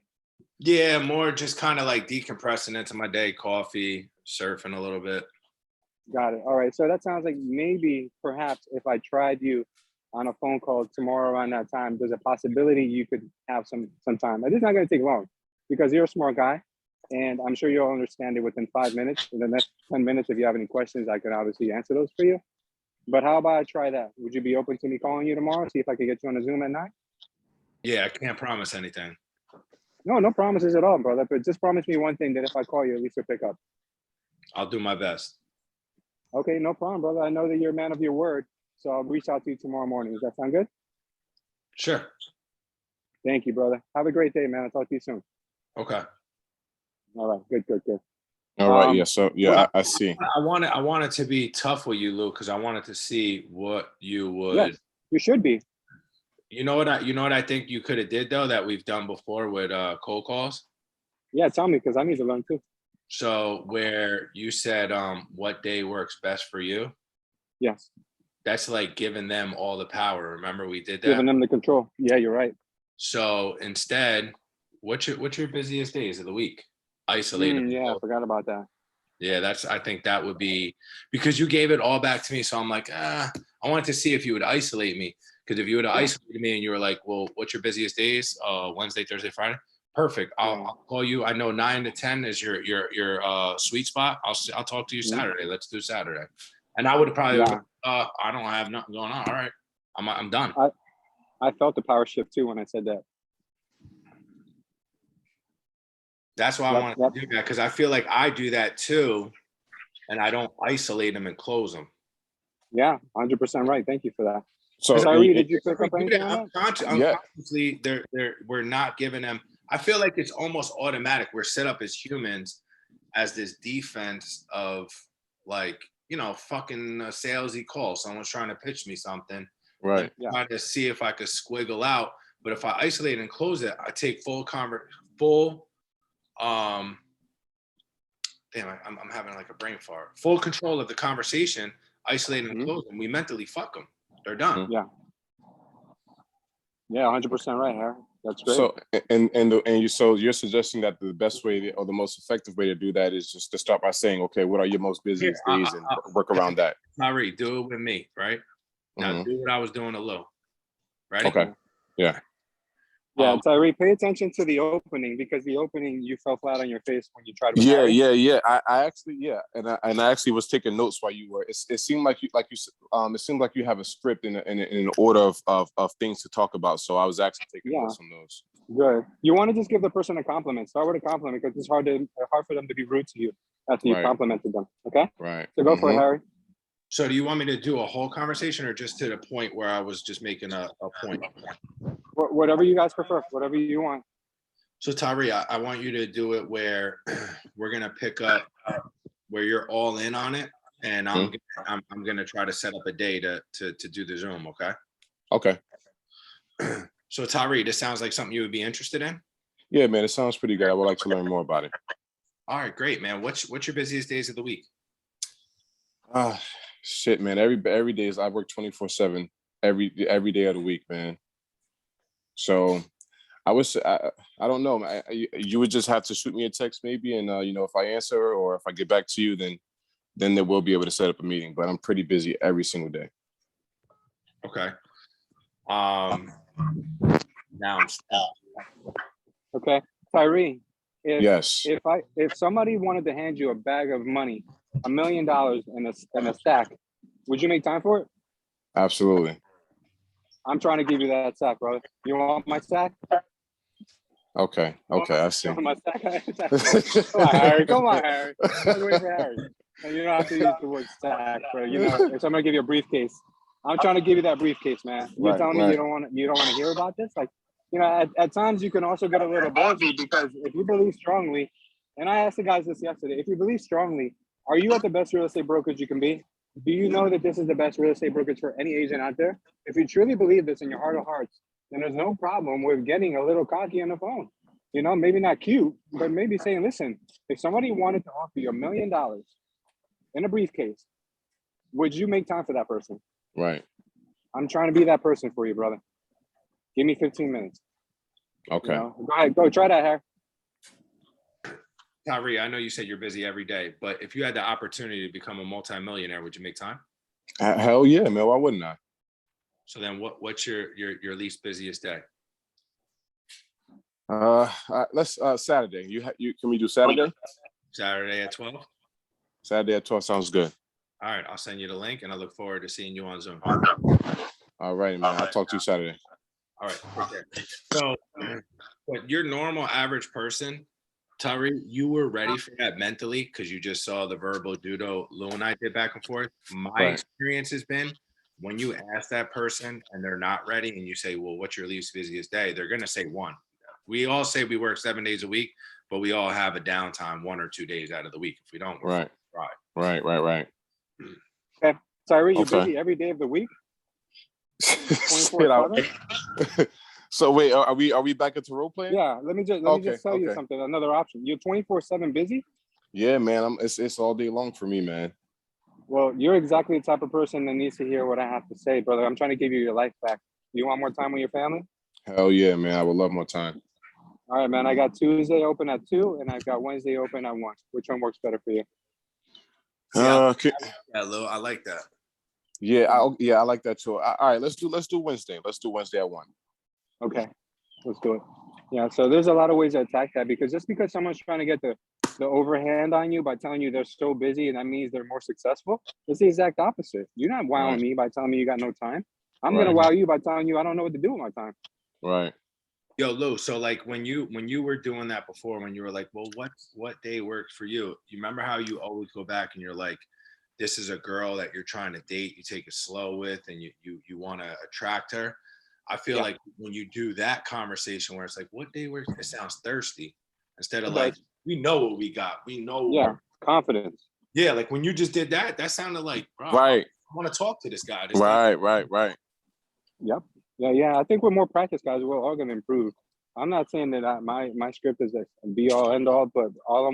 Yeah, more just kind of like decompressing into my day, coffee, surfing a little bit. Got it. All right. So that sounds like maybe perhaps if I tried you on a phone call tomorrow around that time, there's a possibility you could have some time. It is not going to take long because you're a smart guy and I'm sure you'll understand it within 5 minutes. In the next 10 minutes, if you have any questions, I can obviously answer those for you. But how about I try that? Would you be open to me calling you tomorrow? See if I could get you on a Zoom at 9? Yeah, I can't promise anything. No promises at all, brother. But just promise me one thing, that if I call you, at least you'll pick up. I'll do my best. Okay, no problem, brother. I know that you're a man of your word. So I'll reach out to you tomorrow morning. Does that sound good? Sure. Thank you, brother. Have a great day, man. I'll talk to you soon. Okay. All right. Good. All right. Yeah. So yeah, I see. I wanted to be tough with you, Lou, because I wanted to see what you would. Yes, you should be. You know what I think you could have did though that we've done before with cold calls. Yeah, tell me because I need to learn too. So where you said what day works best for you. Yes. That's like giving them all the power. Remember we did that? Giving them the control. Yeah, you're right. So instead, what's your busiest days of the week? Isolate them. Yeah, I forgot about that. Yeah, I think that would be, because you gave it all back to me. So I'm like, I wanted to see if you would isolate me. Because if you would have isolated me and you were like, well, what's your busiest days? Wednesday, Thursday, Friday. Perfect. I'll call you. I know 9 to 10 is your sweet spot. I'll talk to you Saturday. Let's do Saturday. And I would have probably, I don't have nothing going on. All right, I'm done. I felt the power shift too when I said that. That's why I wanted to do that, because I feel like I do that too, and I don't isolate them and close them. Yeah, 100% right. Thank you for that. So Tyree, did you pick up anything on that? Unconsciously, we're not giving them. I feel like it's almost automatic. We're set up as humans as this defense of like, fucking a salesy call. Someone's trying to pitch me something. Right. Try to see if I could squiggle out. But if I isolate and close it, I take full I'm having like a brain fart. Full control of the conversation, isolate and close them. We mentally fuck them. They're done. Yeah. Yeah, 100% right, Harry. That's great. So so you're suggesting that the best way or the most effective way to do that is just to start by saying, okay, what are your most busiest days and work around that. Tyree, do it with me, right? Now do what I was doing to Lou. Right? Okay. Yeah. Yeah, Tyree, pay attention to the opening, because the opening you fell flat on your face when you tried. Yeah. I actually, and I actually was taking notes while you were. It seemed like you it seemed like you have a script in an order of things to talk about. So I was actually taking notes on those. Good. You want to just give the person a compliment. Start with a compliment, because it's hard for them to be rude to you after you complimented them. Okay. Right. So go for it, Harry. So do you want me to do a whole conversation or just to the point where I was just making a point? Whatever you guys prefer, whatever you want. So Tyree, I want you to do it where we're gonna pick up where you're all in on it, and I'm gonna try to set up a day to do the Zoom. Okay. Okay. So Tyree, this sounds like something you would be interested in. Yeah, man, it sounds pretty good. I would like to learn more about it. All right, great, man. What's your busiest days of the week? Shit, man. Every day is I work 24/7 every day of the week, man. So I don't know. You would just have to shoot me a text maybe, and if I answer or if I get back to you, then they will be able to set up a meeting. But I'm pretty busy every single day. Okay. Now I'm stuck. Okay, Tyree. Yes. If somebody wanted to hand you a bag of money, $1 million in a stack, would you make time for it? Absolutely. I'm trying to give you that sack, brother. You want my sack? Okay. I see. Come on, Harry. Come on, Harry. I was waiting for Harry. And you don't have to use the word stack, but you know, if I'm gonna give you a briefcase, I'm trying to give you that briefcase, man. You're telling me you don't want to hear about this? Like, you know, at times you can also get a little ballsy because if you believe strongly, and I asked the guys this yesterday, if you believe strongly, are you at the best real estate brokerage you can be? Do you know that this is the best real estate brokerage for any agent out there? If you truly believe this in your heart of hearts, then there's no problem with getting a little cocky on the phone. You know, maybe not cute, but maybe saying, listen, if somebody wanted to offer you $1 million in a briefcase, would you make time for that person? Right. I'm trying to be that person for you, brother. Give me 15 minutes. Okay. You know? Go ahead, go try that, Harry. Tyree, I know you said you're busy every day, but if you had the opportunity to become a multimillionaire, would you make time? Hell yeah, man. Why wouldn't I? So then what's your least busiest day? Let's Saturday. Can we do Saturday? Saturday at 12? Saturday at 12 sounds good. All right, I'll send you the link and I look forward to seeing you on Zoom. All right, man. I'll talk to you Saturday. All right, take care. So, but your normal average person, Tyree, you were ready for that mentally because you just saw the verbal judo Lou and I did back and forth. My experience has been when you ask that person and they're not ready and you say, well, what's your least busiest day? They're going to say one. We all say we work 7 days a week, but we all have a downtime 1 or 2 days out of the week. If we don't, we're right. Okay. Tyree, you're busy every day of the week? 24/7? So wait, are we back into role playing? Yeah, let me just tell you something. Another option. You're 24/7 busy? Yeah, man. It's all day long for me, man. Well, you're exactly the type of person that needs to hear what I have to say, brother. I'm trying to give you your life back. You want more time with your family? Hell yeah, man. I would love more time. All right, man. I got Tuesday open at 2 and I've got Wednesday open at 1. Which one works better for you? Yeah, Lou, I like that. Yeah, I like that too. All right, let's do Wednesday. Let's do Wednesday at 1. Okay, let's do it. Yeah, so there's a lot of ways to attack that because just because someone's trying to get the overhand on you by telling you they're so busy and that means they're more successful, it's the exact opposite. You're not wowing me by telling me you got no time. I'm gonna wow you by telling you I don't know what to do with my time. Right. Yo, Lou, so like when you were doing that before, when you were like, well, what day works for you? You remember how you always go back and you're like, this is a girl that you're trying to date, you take it slow with, and you want to attract her. I feel like when you do that conversation where it's like, what day works? It sounds thirsty instead of like, we know what we got. We know. Confidence. Yeah, like when you just did that, that sounded like, bro, right. I want to talk to this guy. Right. Yep. Yeah. I think with more practice, guys, we're all going to improve. I'm not saying that my script is a be all end all, but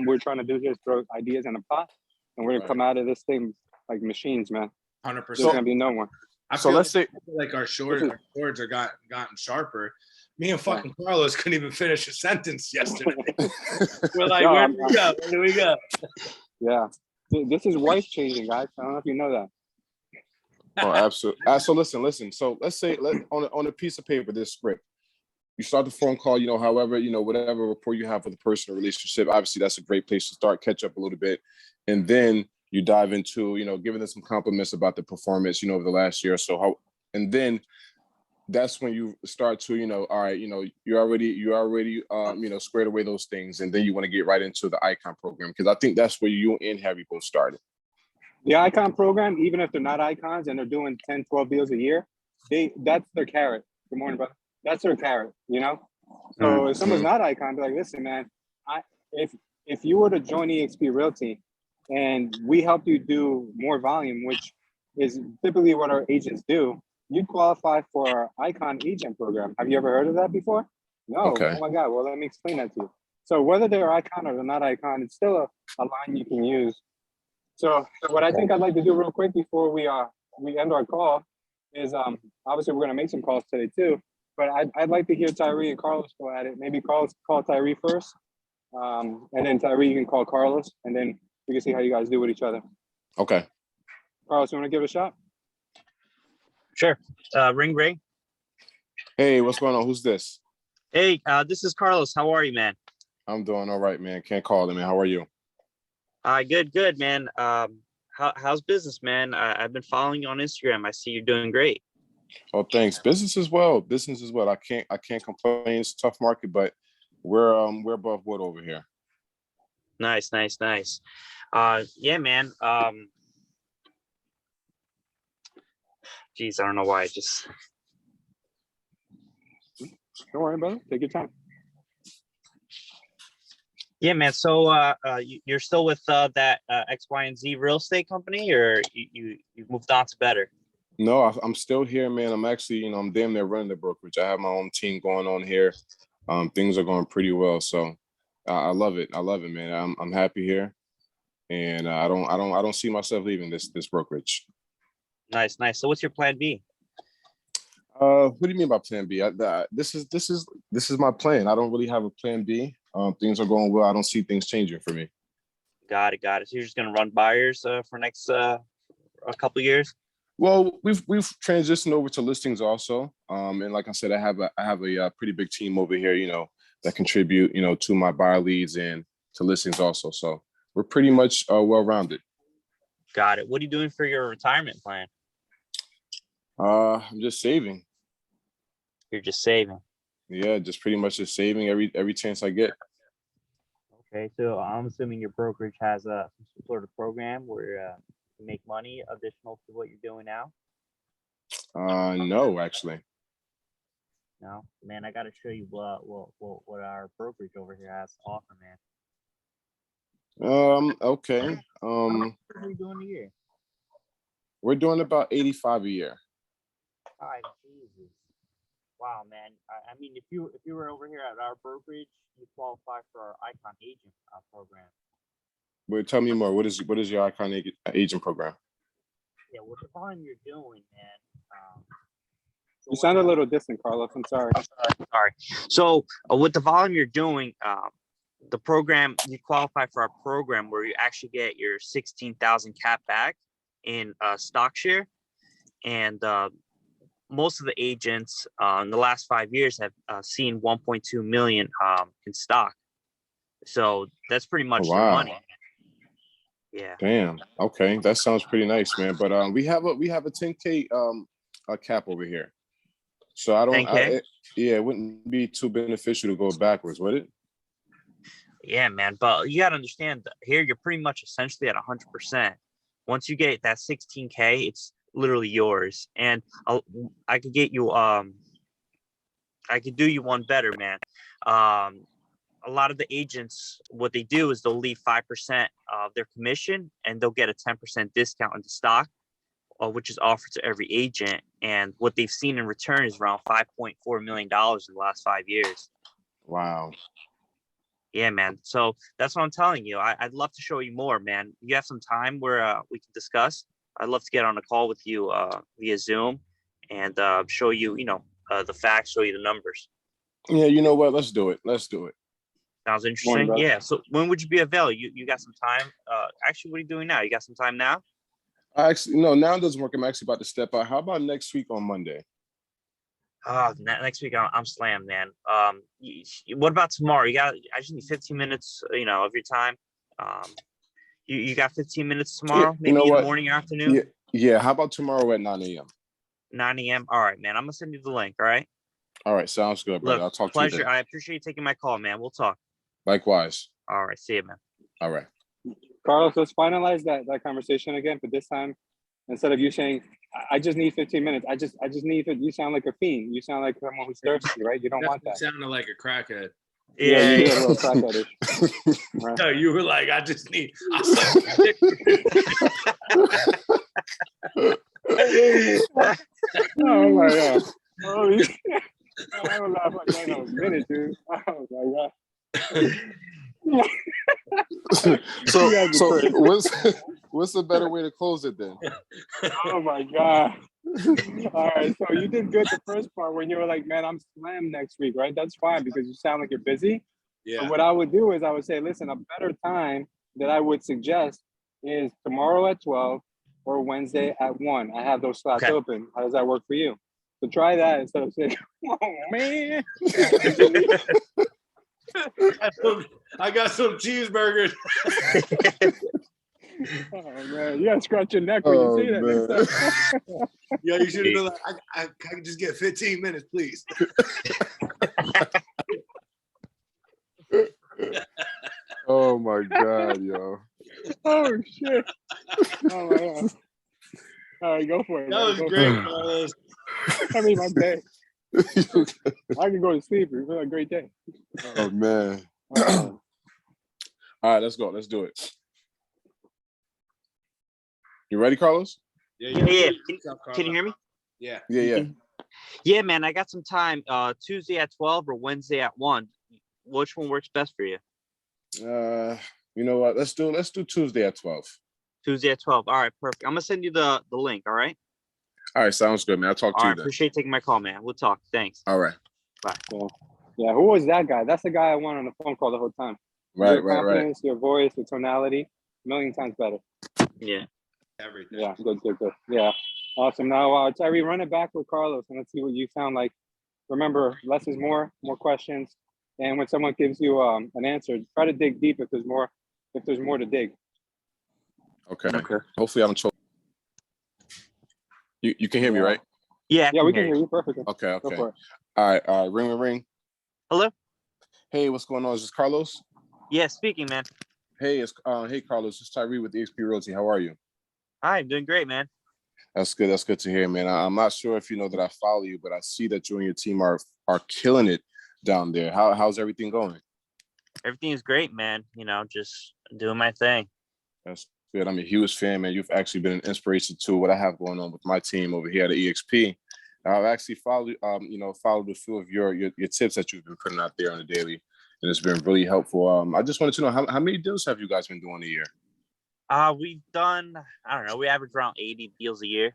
we're trying to do here is throw ideas in a pot, and we're going to come out of this thing like machines, man. 100%. There's going to be no one. So let's say like our swords are gotten sharper. Me and fucking Carlos couldn't even finish a sentence yesterday. We're like, where do we go? Yeah. This is wife changing, guys. I don't know if you know that. Oh, absolutely. So listen. So let's say on a piece of paper, this script. You start the phone call, however, whatever rapport you have with the person or relationship. Obviously, that's a great place to start, catch up a little bit. And then you dive into, giving them some compliments about the performance, over the last year or so. And then that's when you start to, all right, you're already squared away those things. And then you want to get right into the icon program, because I think that's where you and Harry both started. The icon program, even if they're not icons and they're doing 10, 12 deals a year, that's their carrot. Good morning, brother. That's their carrot, So if someone's not icon, be like, listen, man, if you were to join eXp Realty and we help you do more volume, which is typically what our agents do, you'd qualify for our icon agent program. Have you ever heard of that before? No. Okay. Oh my God. Well, let me explain that to you. So whether they're icon or they're not icon, it's still a line you can use. So what I think I'd like to do real quick before we end our call is obviously we're going to make some calls today too. But I'd like to hear Tyree and Carlos go at it. Maybe call Tyree first, and then Tyree, you can call Carlos, and then we can see how you guys do with each other. Okay. Carlos, you want to give it a shot? Sure. Ring. Hey, what's going on? Who's this? Hey, this is Carlos. How are you, man? I'm doing all right, man. Can't call it, man. How are you? Good, man. How's business, man? I've been following you on Instagram. I see you're doing great. Oh, thanks. Business as well. I can't complain. It's a tough market, but We're above board over here. Nice. Yeah, man. Geez, I don't know why I just. Don't worry about it. Take your time. Yeah, man. So you're still with that X, Y, and Z real estate company, or you moved on to better? No, I'm still here, man. I'm actually, I'm damn near running the brokerage. I have my own team going on here. Things are going pretty well, so I love it. I love it, man. I'm happy here, and I don't see myself leaving this brokerage. Nice. So what's your plan B? What do you mean by plan B? This is my plan. I don't really have a plan B. Things are going well. I don't see things changing for me. Got it. So you're just gonna run buyers for next a couple years? Well, we've transitioned over to listings also. And like I said, I have a pretty big team over here, that contribute, to my buyer leads and to listings also. So we're pretty much well-rounded. Got it. What are you doing for your retirement plan? I'm just saving. You're just saving. Yeah, just pretty much just saving every chance I get. Okay, so I'm assuming your brokerage has some sort of program where you make money additional to what you're doing now. No, actually. No, man, I got to show you what our brokerage over here has to offer, man. Okay. What are we doing a year? We're doing about 85 a year. Jesus. Wow, man. I mean, if you were over here at our brokerage, you qualify for our Icon Agent program. But tell me more. What is your Icon Agent program? Yeah, with the volume you're doing, man. You sound a little distant, Carlos. I'm sorry. Sorry. So with the volume you're doing, the program, you qualify for our program where you actually get your 16,000 cap back in stock share, and most of the agents in the last 5 years have seen 1.2 million in stock. So that's pretty much the money. Yeah. Damn. Okay, that sounds pretty nice, man. But we have a 10K cap over here, so I don't. It wouldn't be too beneficial to go backwards, would it? Yeah, man. But you gotta understand that here you're pretty much essentially at 100%. Once you get that 16K, it's literally yours. And I could get you. I could do you one better, man. A lot of the agents, what they do is they'll leave 5% of their commission, and they'll get a 10% discount into stock, which is offered to every agent. And what they've seen in return is around $5.4 million in the last 5 years. Wow. Yeah, man. So that's what I'm telling you. I'd love to show you more, man. You have some time where we can discuss. I'd love to get on a call with you via Zoom and show you, the facts, show you the numbers. Yeah, you know what? Let's do it. Sounds interesting. Morning, yeah. So when would you be available? You got some time? Actually, what are you doing now? You got some time now? Actually, no, now it doesn't work. I'm actually about to step out. How about next week on Monday? Next week I'm slammed, man. What about tomorrow? I just need 15 minutes, of your time. You got 15 minutes tomorrow? Maybe in the morning or afternoon? Yeah. How about tomorrow at 9 a.m.? 9 a.m. All right, man. I'm gonna send you the link. All right. All right, sounds good, brother. Look, I'll talk pleasure. to you then. I appreciate you taking my call, man. We'll talk. Likewise. All right. See you, man. All right. Carlos, let's finalize that conversation again. But this time, instead of you saying, I just need 15 minutes. I just need it. You sound like a fiend. You sound like someone who's thirsty, right? You don't want that. Sounded like a crackhead. Yeah, you did a little crackheadish. Right. No, you were like, I just need. Oh my God. Holy shit. I don't laugh like that in a minute, dude. Oh my God. So what's the better way to close it then? Oh my God. All right. So you did good the first part when you were like, man, I'm slammed next week, right? That's fine because you sound like you're busy. Yeah. So what I would do is I would say, listen, a better time that I would suggest is tomorrow at 12 or Wednesday at 1. I have those slots open. How does that work for you? So try that instead of saying, oh man. I got some cheeseburgers. Oh man, you gotta scratch your neck when you say that next time. Yeah, you should have been like, I can just get 15 minutes, please. my God, yo. Oh shit. Oh my God. All right, go for it. That man. was Go for great, it. Carlos. I mean, my day. I can go to sleep. It's been a great day. Oh man. Uh, All right, let's go. Let's do it. You ready, Carlos? Yeah. What's up, Can you hear me? Yeah. Yeah. Yeah, man. I got some time. Tuesday at 12 or Wednesday at 1. Which one works best for you? You know what? Let's do Tuesday at 12. Tuesday at 12. All right, perfect. I'm gonna send you the link. All right. All right, sounds good, man. I'll talk to All you right. then. Appreciate taking my call, man. We'll talk. Thanks. All right. yeah, who was that guy? That's the guy I want on the phone call the whole time. Right. Your confidence, your voice, your tonality, a million times better. Yeah. Everything. Yeah, good. Yeah, awesome. Now, Terry, run it back with Carlos and let's see what you sound like. Remember, less is more questions. And when someone gives you an answer, try to dig deep if there's more to dig. Okay. Hopefully I don't choke. You can hear me, right? Yeah. Yeah, we can hear you perfectly. Okay. Go for it. All right. Ring. Hello. Hey, what's going on? Is this Carlos? Yeah, speaking, man. Hey, hey Carlos, it's Tyree with EXP Realty. How are you? Hi, I'm doing great, man. That's good. That's good to hear, man. I'm not sure if you know that I follow you, but I see that you and your team are killing it down there. How's everything going? Everything is great, man. Just doing my thing. That's good. I'm a huge fan, man. You've actually been an inspiration to what I have going on with my team over here at EXP. I've actually followed a few of your tips that you've been putting out there on a daily, and it's been really helpful. I just wanted to know how many deals have you guys been doing a year? We've done, I don't know, we average around 80 deals a year.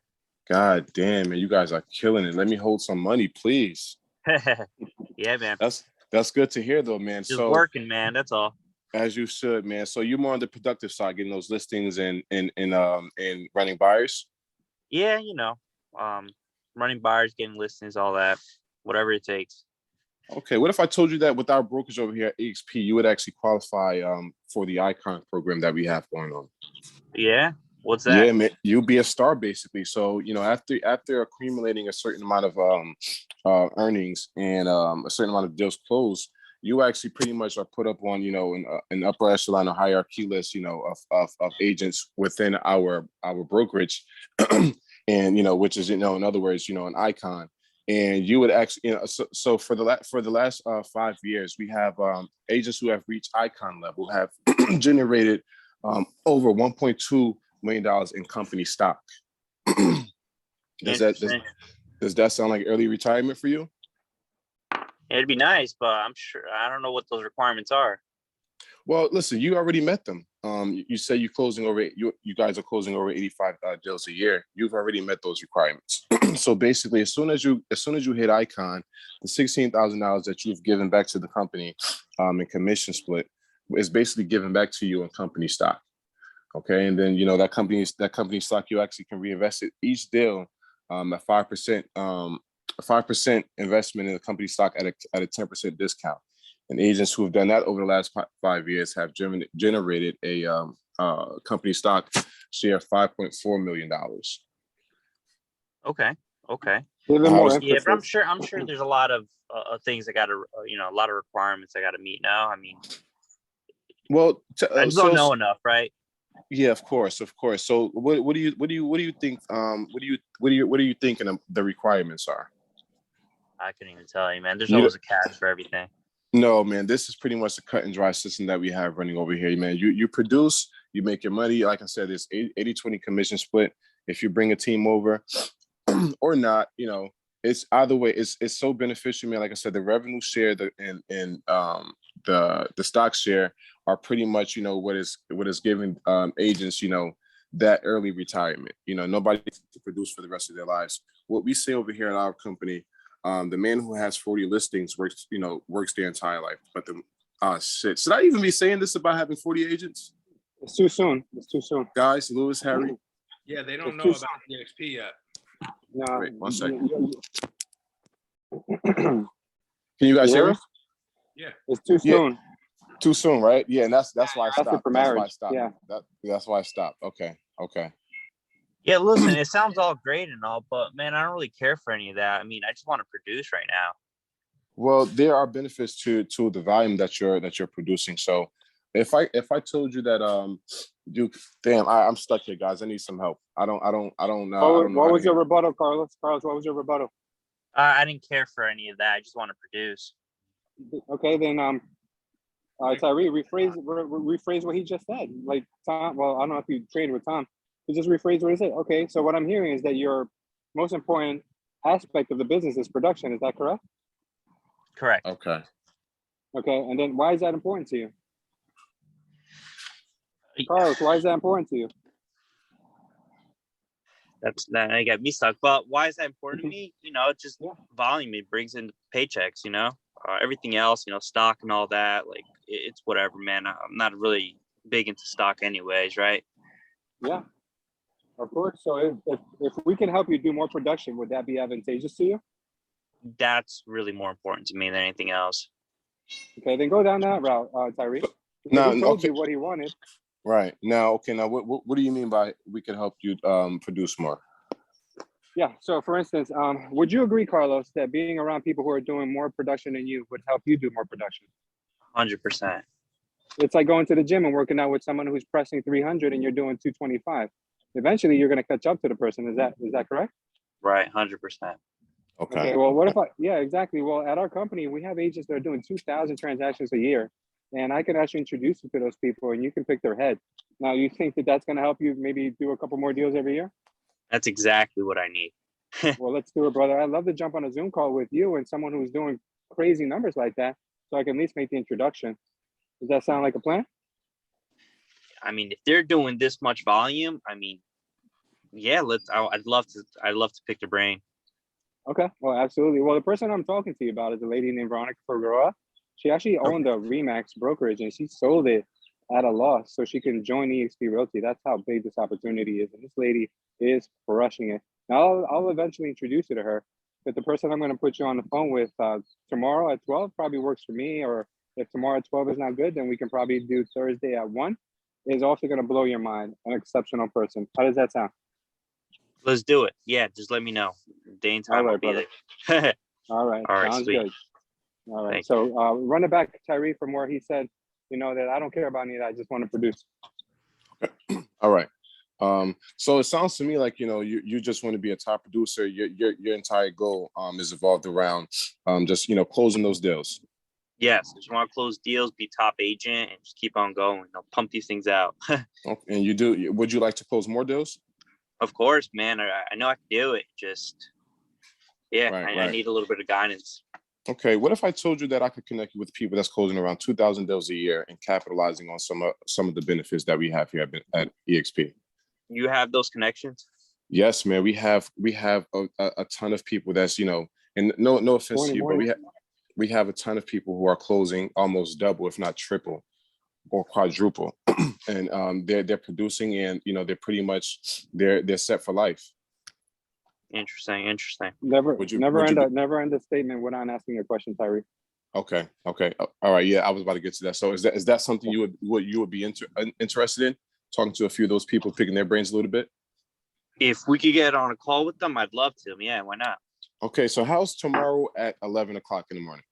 God damn, man, you guys are killing it. Let me hold some money, please. Yeah, man. That's good to hear, though, man. Just working, man. That's all. As you should, man. So you're more on the productive side, getting those listings and running buyers. Yeah, running buyers, getting listings, all that, whatever it takes. Okay, what if I told you that with our brokerage over here at EXP, you would actually qualify for the Icon program that we have going on? Yeah, what's that? Yeah, man, you'll be a star basically. So after accumulating a certain amount of earnings and a certain amount of deals closed, you actually pretty much are put up on an upper echelon or hierarchy list of agents within our brokerage, and which is in other words an icon. And you would actually, so for the last 5 years, we have agents who have reached icon level have generated over $1.2 million in company stock. Does that sound like early retirement for you? It'd be nice, but I'm sure I don't know what those requirements are. Well, listen, you already met them. You say you guys are closing over 85 deals a year. You've already met those requirements. So basically, as soon as you hit icon, the $16,000 that you've given back to the company in commission split is basically given back to you in company stock. Okay, and then that company stock, you actually can reinvest it each deal at 5%. 5% investment in the company stock at a 10% discount. And agents who have done that over the last 5 years have generated a company stock share of $5.4 million. Okay. Yeah, but I'm sure there's a lot of things that got to, a lot of requirements I got to meet now. I mean, well, I just don't know enough, right? Yeah, of course. So, what do you think? What are you thinking the requirements are? I couldn't even tell you, man. There's always a catch for everything. No, man, this is pretty much a cut and dry system that we have running over here, man. You produce, you make your money. Like I said, it's 80-20 commission split. If you bring a team over or not, it's either way. It's so beneficial, man. Like I said, the revenue share, and the stock share are pretty much, what is giving agents, that early retirement. Nobody to produce for the rest of their lives. What we say over here at our company, the man who has 40 listings works their entire life. But shit. Should I even be saying this about having 40 agents? It's too soon. Guys, Lewis, Harry. Yeah, they don't know about EXP yet. No. Wait, 1 second. Can you guys hear us? Yeah. It's too soon. Yeah. Too soon, right? Yeah, and that's why I stopped. That's for marriage. Yeah. That's why I stopped. Okay. Yeah, listen, it sounds all great and all, but man, I don't really care for any of that. I mean, I just want to produce right now. Well, there are benefits to the volume that you're producing. So, If I told you that Duke, damn, I'm stuck here, guys. I need some help. I don't know. What was your rebuttal, Carlos? Carlos, what was your rebuttal? I didn't care for any of that. I just want to produce. Okay, then Tyree, rephrase what he just said. Like Tom, well, I don't know if you traded with Tom. He just rephrase what he said. Okay, so what I'm hearing is that your most important aspect of the business is production. Is that correct? Correct. Okay. Okay, and then why is that important to you? Carlos, why is that important to you? That I got me stuck. But why is that important to me? It's just volume. It brings in paychecks. Everything else, stock and all that. Like it's whatever, man. I'm not really big into stock, anyways, right? Yeah, of course. So if we can help you do more production, would that be advantageous to you? That's really more important to me than anything else. Okay, then go down that route, Tyree. Now, he told you what he wanted. Right. Now, okay, now what do you mean by we can help you produce more? Yeah, so for instance, would you agree, Carlos, that being around people who are doing more production than you would help you do more production? 100%. It's like going to the gym and working out with someone who's pressing 300 and you're doing 225. Eventually, you're going to catch up to the person. Is that correct? Right, 100%. Okay, well, what if yeah, exactly. Well, at our company, we have agents that are doing 2,000 transactions a year. And I can actually introduce you to those people and you can pick their head. Now, you think that that's going to help you maybe do a couple more deals every year? That's exactly what I need. Well, let's do it, brother. I'd love to jump on a Zoom call with you and someone who's doing crazy numbers like that so I can at least make the introduction. Does that sound like a plan? I mean, if they're doing this much volume, I mean, yeah, I'd love to pick their brain. Okay, well, absolutely. Well, the person I'm talking to you about is a lady named Veronica Figueroa. She actually owned a Remax brokerage and she sold it at a loss so she can join eXp Realty. That's how big this opportunity is. And this lady is crushing it. Now, I'll eventually introduce you to her. But the person I'm going to put you on the phone with tomorrow at 12 probably works for me. Or if tomorrow at 12 is not good, then we can probably do Thursday at 1. Is also going to blow your mind. An exceptional person. How does that sound? Let's do it. Yeah, just let me know. Day and time, I'll be there. All right. Sounds sweet. good. All right. Thanks. So run it back, Tyree, from where he said, that I don't care about any of that. I just want to produce. All right. So it sounds to me like, you just want to be a top producer. Your entire goal is evolved around just, closing those deals. Yes. I just want to close deals, be top agent, and just keep on going. Pump these things out. Okay. And would you like to close more deals? Of course, man. I know I can do it. Just, yeah, Right. I need a little bit of guidance. Okay, what if I told you that I could connect you with people that's closing around 2,000 deals a year and capitalizing on some of the benefits that we have here at eXp? You have those connections? Yes, man. We have a ton of people that's and no offense to you, but we have a ton of people who are closing almost double, if not triple, or quadruple, and they're producing, and they're pretty much they're set for life. Interesting. Never end a statement without asking a question, Tyree. Okay. All right. Yeah, I was about to get to that. So is that something you would be interested in, talking to a few of those people, picking their brains a little bit? If we could get on a call with them, I'd love to. Yeah, why not? Okay. So how's tomorrow at 11 o'clock in the morning?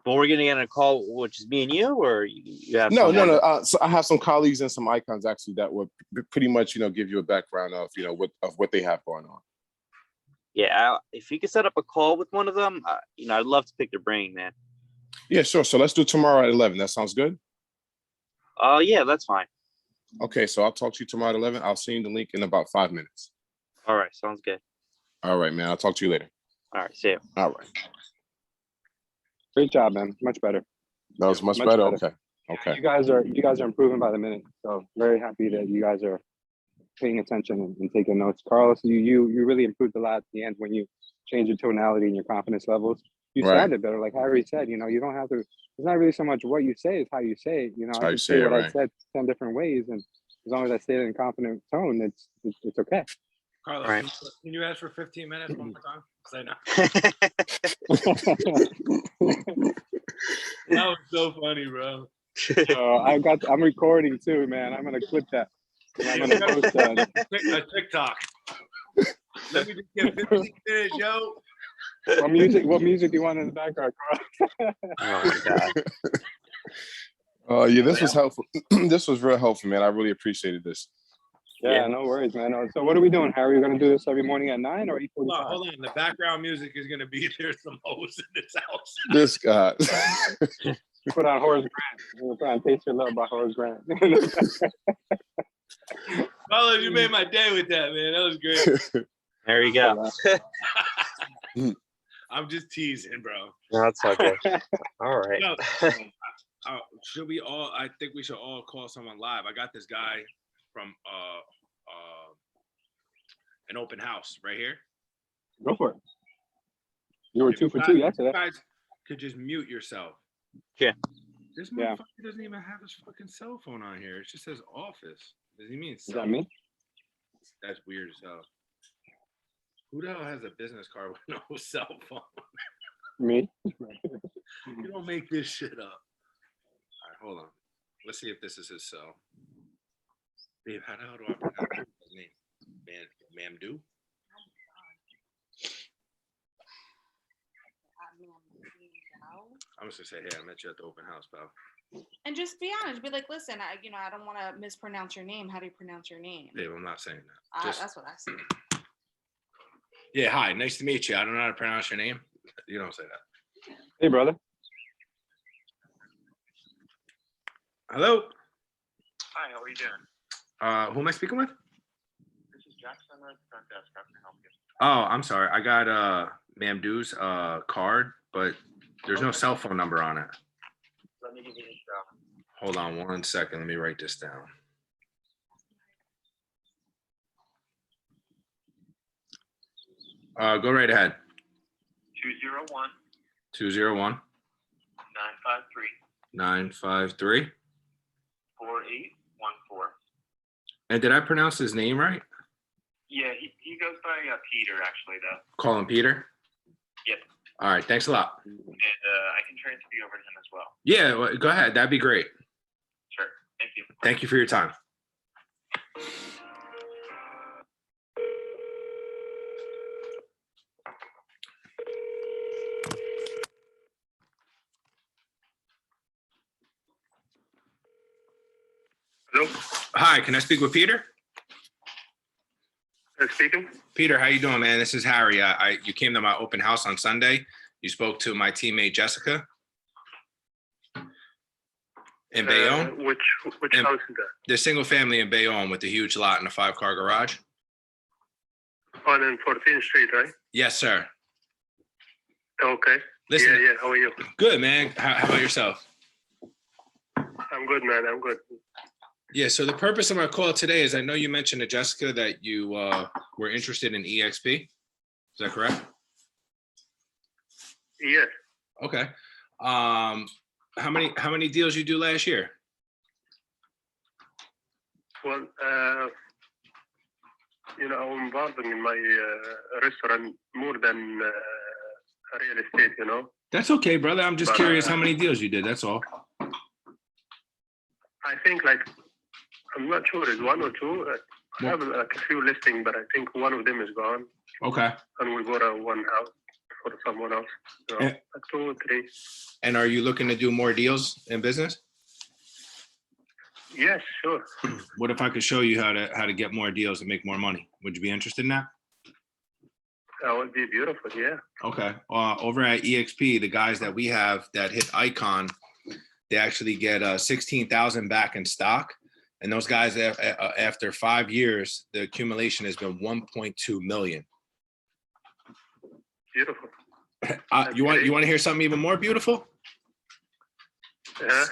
But we're gonna get on a call, which is me and you, or you have no. So I have some colleagues and some icons actually that would pretty much give you a background of what they have going on. Yeah, if you could set up a call with one of them, I'd love to pick their brain, man. Yeah, sure. So let's do tomorrow at 11. That sounds good? Yeah, that's fine. Okay, so I'll talk to you tomorrow at 11. I'll send you the link in about 5 minutes. All right, sounds good. All right, man. I'll talk to you later. All right, see you. All right. Great job, man. Much better. That was much better. Okay. You guys are improving by the minute. So very happy that you guys are paying attention and taking notes. Carlos, you really improved a lot at the end when you changed your tonality and your confidence levels. You sounded better. Like Harry said, you don't have to, it's not really so much what you say, it's how you say it. I could say what I said 10 different ways. And as long as I say it in a confident tone, it's okay. Carlos, right. Can you ask for 15 minutes one more time? That was so funny, bro. I'm recording too, man. I'm going to clip that. I'm going to post that. A TikTok. Let me just get 15 minutes, yo. What music do you want in the background, Carl? Oh my God. Yeah, this was helpful. This was real helpful, man. I really appreciated this. Yeah, no worries, man. So what are we doing, Harry? We're gonna do this every morning at 9 or 8:45? Hold on. The background music is gonna be there's the most in this house. This guy. Put on Horace Grant. We're gonna put on "Taste Your Love" by Horace Grant. Carlos, you made my day with that, man. That was great. There you go. I'm just teasing, bro. No, that's okay. All right. No, should we all? I think we should all call someone live. I got this guy from an open house right here. Go for it. You were If 2 for you 2 guys- yesterday. You guys could just mute yourself. Yeah. This Yeah. motherfucker doesn't even have his fucking cell phone on here. It just says office. Does he mean Is cell? that me? That's weird as hell. Who the hell has a business card with no cell phone? Me? You don't make this shit up. All right, hold on. Let's see if this is his cell. Babe, how the hell do I pronounce his name? Mamdou? I'm just gonna say, hey, I met you at the open house, pal. And just be honest. Be like, listen, I don't want to mispronounce your name. How do you pronounce your name? Babe, I'm not saying that. That's what I said. Yeah, hi, nice to meet you. I don't know how to pronounce your name. You don't say that. Hey, brother. Hello. Hi, how are you doing? Who am I speaking with? This is Jackson at the front desk. How can I help you? Oh, I'm sorry. I got Mamdou's card, but there's no cell phone number on it. Let me give you this. Hold on 1 second. Let me write this down. Go right ahead. 201 201 953 953. 4814. And did I pronounce his name right? Yeah, he goes by Peter, actually, though. Call him Peter? Yep. All right. Thanks a lot. And I can transfer you over to him as well. Yeah, well, go ahead. That'd be great. Sure. Thank you. Thank you for your time. Hello? Hi, can I speak with Peter? Speaking? Peter, how you doing, man? This is Harry. You came to my open house on Sunday. You spoke to my teammate Jessica in Bayonne. Which And- house is that? The single family in Bayonne with the huge lot and a 5-car garage. On 14th Street, right? Yes, sir. Okay. Listen, Yeah. How are you? good, man. How about yourself? I'm good, man. I'm good. Yeah, so the purpose of my call today is I know you mentioned to Jessica that you were interested in EXP. Is that correct? Yes. Okay. How many deals you do last year? Well, I'm involved in my restaurant more than real estate, That's okay, brother. I'm just But, curious how many deals you did. That's all. I think I'm not sure it's one or two. I have a few listings, but I think one of them is gone, Okay. and we bought one house for someone else. So, Yeah. 2 or 3. And are you looking to do more deals in business? Yes, sure. What if I could show you how to get more deals and make more money? Would you be interested in that? That would be beautiful. Yeah. Okay. Over at EXP, the guys that we have that hit Icon, they actually get 16,000 back in stock. And those guys, after 5 years, the accumulation has been 1.2 million. Beautiful. You want to hear something even more beautiful? Yeah.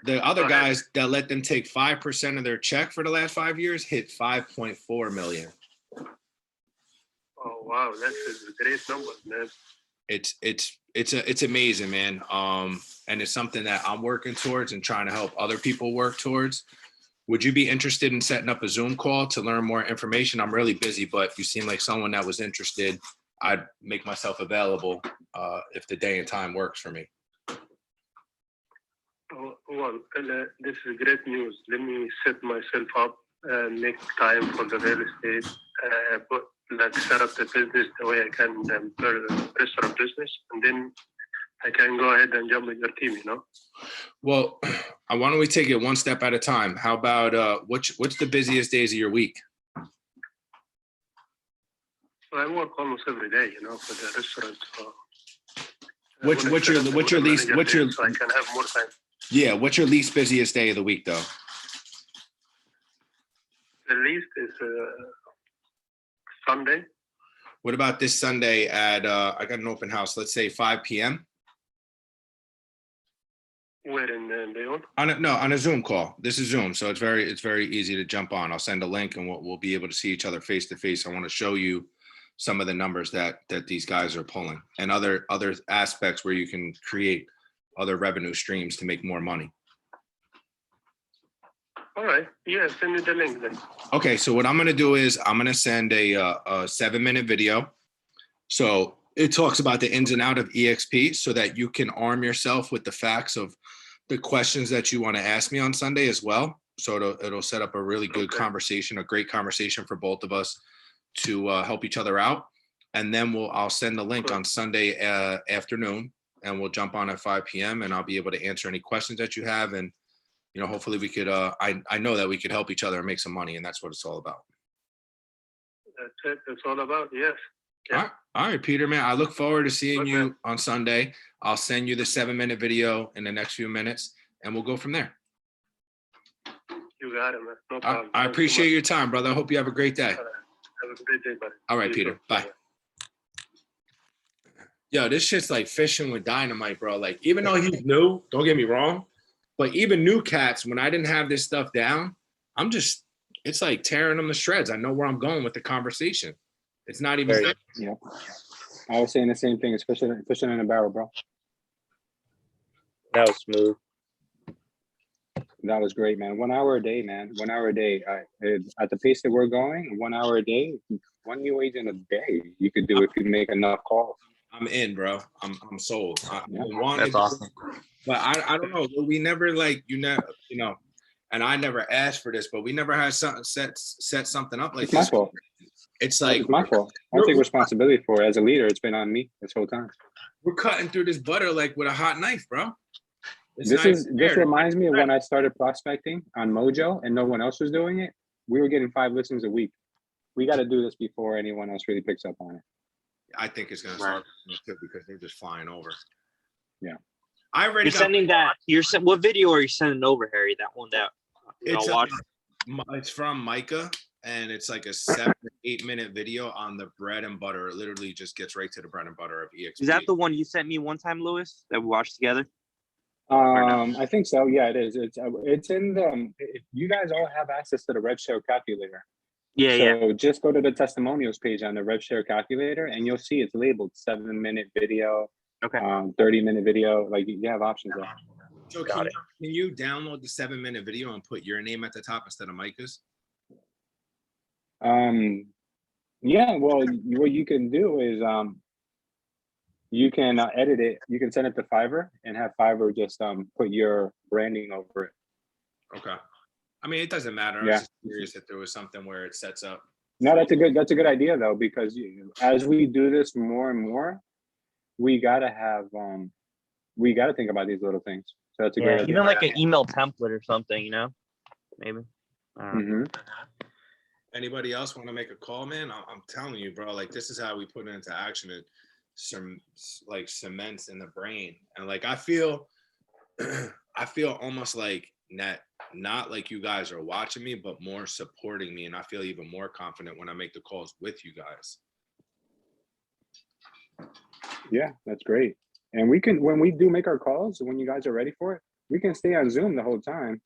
The other Go ahead. guys that let them take 5% of their check for the last 5 years hit 5.4 million. Oh wow, that's a great number, man. It's amazing, man. And it's something that I'm working towards and trying to help other people work towards. Would you be interested in setting up a Zoom call to learn more information? I'm really busy, but if you seem like someone that was interested, I'd make myself available if the day and time works for me. Oh, well, this is great news. Let me set myself up and make time for the real estate, but set up the business the way I can, the restaurant business, and then I can go ahead and jump with your team, Well, Why don't we take it one step at a time? How about what's the busiest days of your week? So I work almost every day, for the restaurant. So I What's wanna your set up what's your another least manager what's your there so I can have more time. yeah, what's your least busiest day of the week though? The least is Sunday. What about this Sunday at I got an open house, let's say 5 p.m. Where in Leon? On a Zoom call. This is Zoom, so it's very easy to jump on. I'll send a link and we'll be able to see each other face to face. I want to show you some of the numbers that these guys are pulling and other aspects where you can create other revenue streams to make more money. All right. Yeah, send me the link then. Okay, so what I'm going to do is I'm going to send a 7-minute video. So it talks about the ins and out of EXP so that you can arm yourself with the facts of the questions that you want to ask me on Sunday as well. So it'll set up a really good conversation, a great conversation for both of us to help each other out. And then I'll send the link on Sunday afternoon and we'll jump on at 5 p.m. and I'll be able to answer any questions that you have. And, hopefully we could, I know that we could help each other and make some money, and that's what it's all about. That's it. That's all about. Yes. Yeah. All right, Peter, man. I look forward to seeing you on Sunday. I'll send you the 7-minute video in the next few minutes, and we'll go from there. You got it, man. No problem. I appreciate your time, brother. I hope you have a great day. Have a great day, buddy. All right, Peter. Bye. Yo, this shit's like fishing with dynamite, bro. Like, even though he's new, don't get me wrong, but even new cats, when I didn't have this stuff down, it's like tearing them to shreds. I know where I'm going with the conversation. It's not even. Yeah. I was saying the same thing, it's fishing in a barrel, bro. That was smooth. That was great, man. 1 hour a day, man. 1 hour a day. At the pace that we're going, 1 hour a day, 1 new agent a day. You could do if you make enough calls. I'm in, bro. I'm sold. That's awesome. But I don't know. We never and I never asked for this, but we never had something set something up like It's this. my fault. It's like It's my fault. I take responsibility for it. As a leader, it's been on me this whole time. we're cutting through this butter like with a hot knife, bro. This reminds me of when I started prospecting on Mojo and no one else was doing it. We were getting 5 listings a week. We got to do this before anyone else really picks up on it. I think it's gonna start because they're just flying over. Yeah. I already sending that. What video are you sending over, Harry? That one that it's from Micah, and it's like a 7 or 8 minute video on the bread and butter. It literally just gets right to the bread and butter of EXP. Is that the one you sent me one time, Lewis, that we watched together? I think so. Yeah, it is. It's in the. You guys all have access to the Rev Share calculator. So just go to the testimonials page on the Rev Share calculator, and you'll see it's labeled 7-minute video. Okay. 30-minute video. Like you have options there. So can you download the 7-minute video and put your name at the top instead of Micah's? Yeah. Well, what you can do is you can edit it. You can send it to Fiverr and have Fiverr just put your branding over it. Okay. I mean, it doesn't matter. I was just curious if there was something where it sets up. No, that's a good idea though, because as we do this more and more, we gotta think about these little things. So that's a great idea. Even like an email template or something, maybe. I don't know. Anybody else want to make a call, man? I'm telling you, bro. Like, this is how we put it into action. It like cements in the brain, and like I feel almost like not like you guys are watching me, but more supporting me, and I feel even more confident when I make the calls with you guys. Yeah, that's great. And we can, when we do make our calls, when you guys are ready for it, we can stay on Zoom the whole time.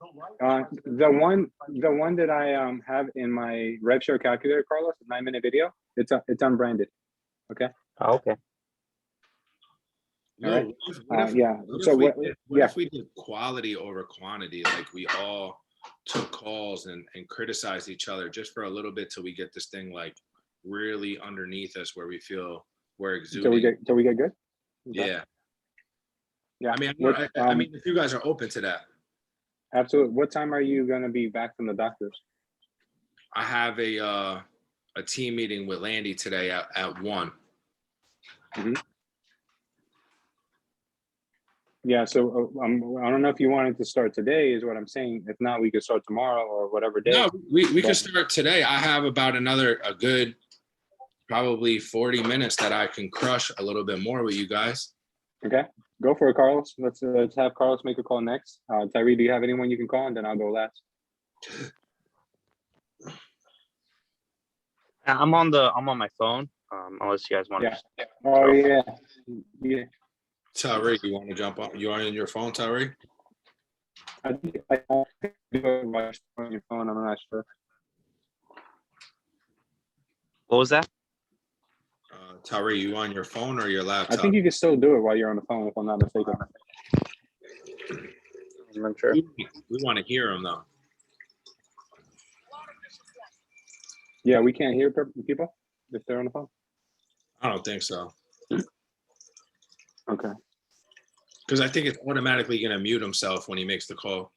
The one that I have in my Rev Share calculator, Carlos, a 9-minute video, it's unbranded. Okay. Oh, okay. All right. What if we did quality over quantity? Like we all took calls and criticized each other just for a little bit till we get this thing like really underneath us where we feel we're exuding. Till we get good. Okay. Yeah. Yeah. I mean, if you guys are open to that. Absolutely. What time are you going to be back from the doctors? I have a team meeting with Landy today at 1. Yeah, so I don't know if you wanted to start today, is what I'm saying. If not, we could start tomorrow or whatever day. No, we But- could start today. I have about a good probably 40 minutes that I can crush a little bit more with you guys. Okay, go for it, Carlos. Let's have Carlos make a call next. Tyree, do you have anyone you can call, and then I'll go last. I'm on my phone. Unless you guys want Yeah. to. Oh yeah, yeah. Tyree, you want to jump on? You on your phone, Tyree? I think I do it while you're on your phone. I'm not sure. What was that? Tyree, you on your phone or your I laptop? think you can still do it while you're on the phone, if I'm not mistaken. I'm not sure. We want to hear him though. Yeah, we can't hear people if they're on the phone. I don't think so. Okay. Because I think it's automatically going to mute himself when he makes the call.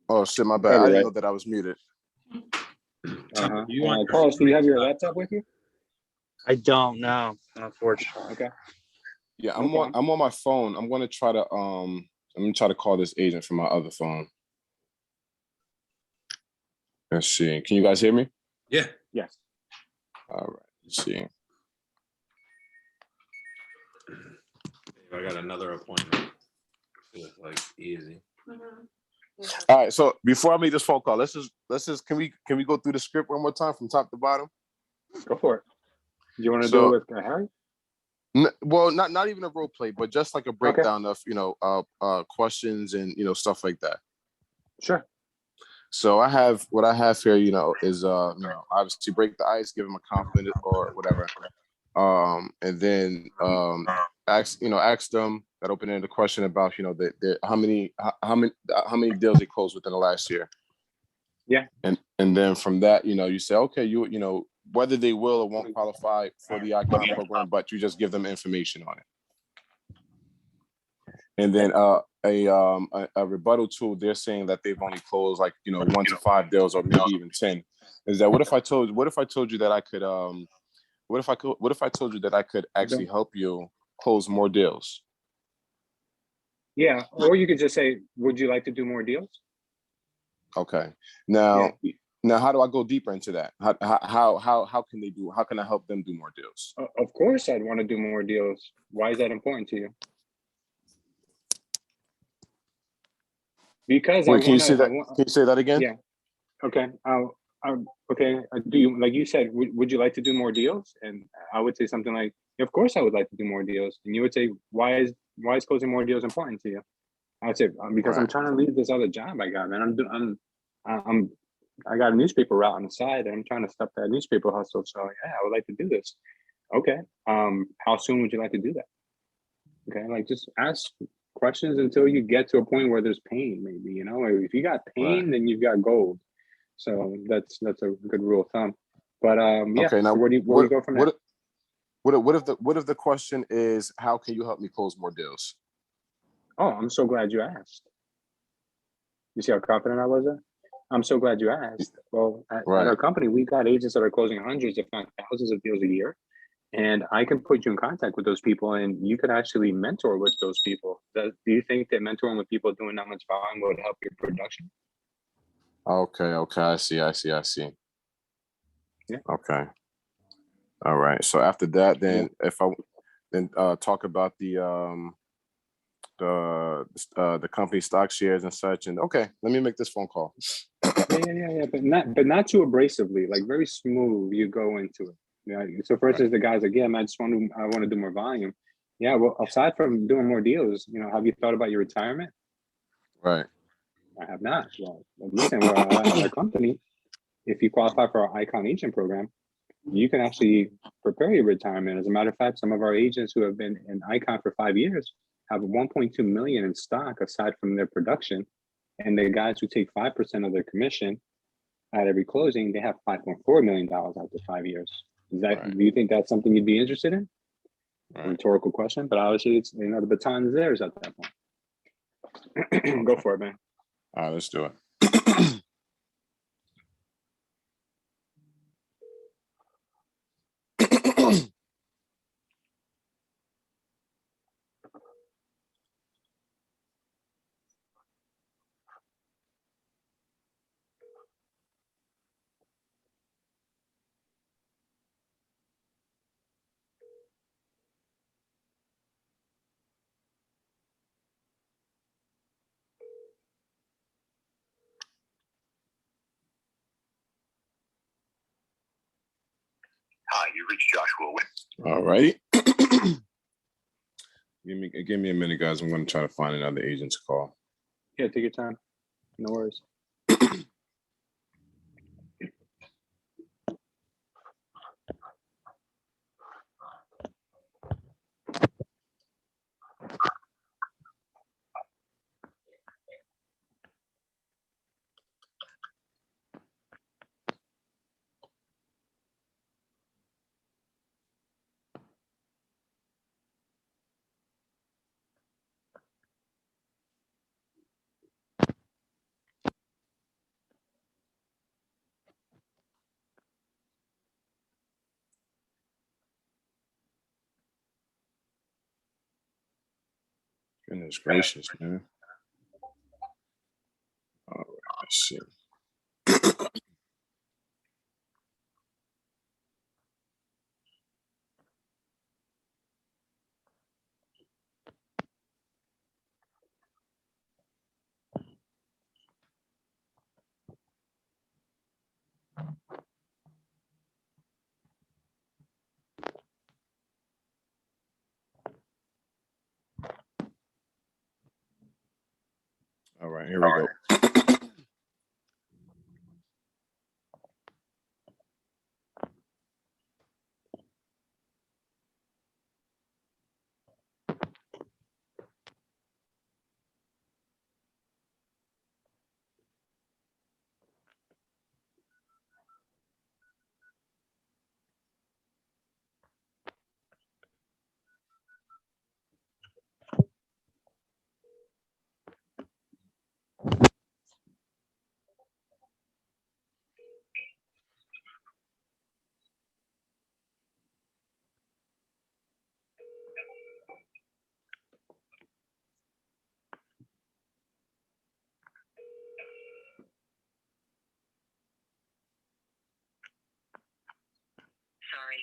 Oh shit, my bad. I Probably didn't right. know that I was muted. Uh-huh. You on your Carlos, do phone? you have your laptop with you? I don't know, unfortunately. Okay. Yeah, No problem. I'm on my phone. I'm gonna try to call this agent from my other phone. Let's see. Can you guys hear me? Yeah. Yes. All right. Let's see. I got another appointment. It's like easy. All right. So before I make this phone call, let's just can we go through the script one more time from top to bottom? Go for it. Do you want to So- do it with Harry? Well, not even a role play, but just like a breakdown of questions and stuff like that. Sure. So what I have here, is obviously break the ice, give them a compliment or whatever, and then ask them that open-ended question about how many deals they closed within the last year. Yeah. And then from that, you say, okay, whether they will or won't qualify for the icon program, but you just give them information on it. And then a rebuttal tool, they're saying that they've only closed 1 to 5 deals or maybe even 10. Is that what if I told you that I could what if I told you that I could actually help you close more deals? Yeah. Or you could just say, would you like to do more deals? Okay. Now how do I go deeper into that? How can I help them do more deals? Of course I'd want to do more deals. Why is that important to you? Because Wait, can you say that again? Yeah. Okay. Okay. Do you, like you said, would you like to do more deals? And I would say something like, of course I would like to do more deals. And you would say, why is closing more deals important to you? I would say, because I'm trying to leave this other job I got, man. I got a newspaper route on the side and I'm trying to stop that newspaper hustle. So yeah, I would like to do this. Okay. How soon would you like to do that? Okay. Like just ask questions until you get to a point where there's pain, maybe, if you got pain, then you've got gold. So that's a good rule of thumb. But yeah. Okay. Now so where do you go from there? What if the question is, how can you help me close more deals? Oh, I'm so glad you asked. You see how confident I was there? I'm so glad you asked. Well, at our company, we got agents that are closing hundreds, if not thousands of deals a year. And I can put you in contact with those people and you could actually mentor with those people. Do you think that mentoring with people doing that much volume would help your production? Okay. I see. Yeah. Okay. All right. So after that, then talk about the company stock shares and such. And okay, let me make this phone call. Yeah. But not too abrasively, like very smooth. You go into it. Yeah. So for instance, the guy's like, yeah, man, I want to do more volume. Yeah. Well, aside from doing more deals, have you thought about your retirement? Right. I have not. Well, listen, our company, if you qualify for our Icon Agent program, you can actually prepare your retirement. As a matter of fact, some of our agents who have been in Icon for 5 years have 1.2 million in stock aside from their production. And the guys who take 5% of their commission at every closing, they have $5.4 million after 5 years. Do you think that's something you'd be interested in? Right. Rhetorical question, but obviously it's the baton is theirs at that point. Go for it, man. All right, let's do it. you reached Joshua with. All right. Give me a minute, guys. I'm going to try to find another agent to call. Yeah, take your time. No worries. Goodness gracious, man. All right, let's see. All right, here we go. Sorry,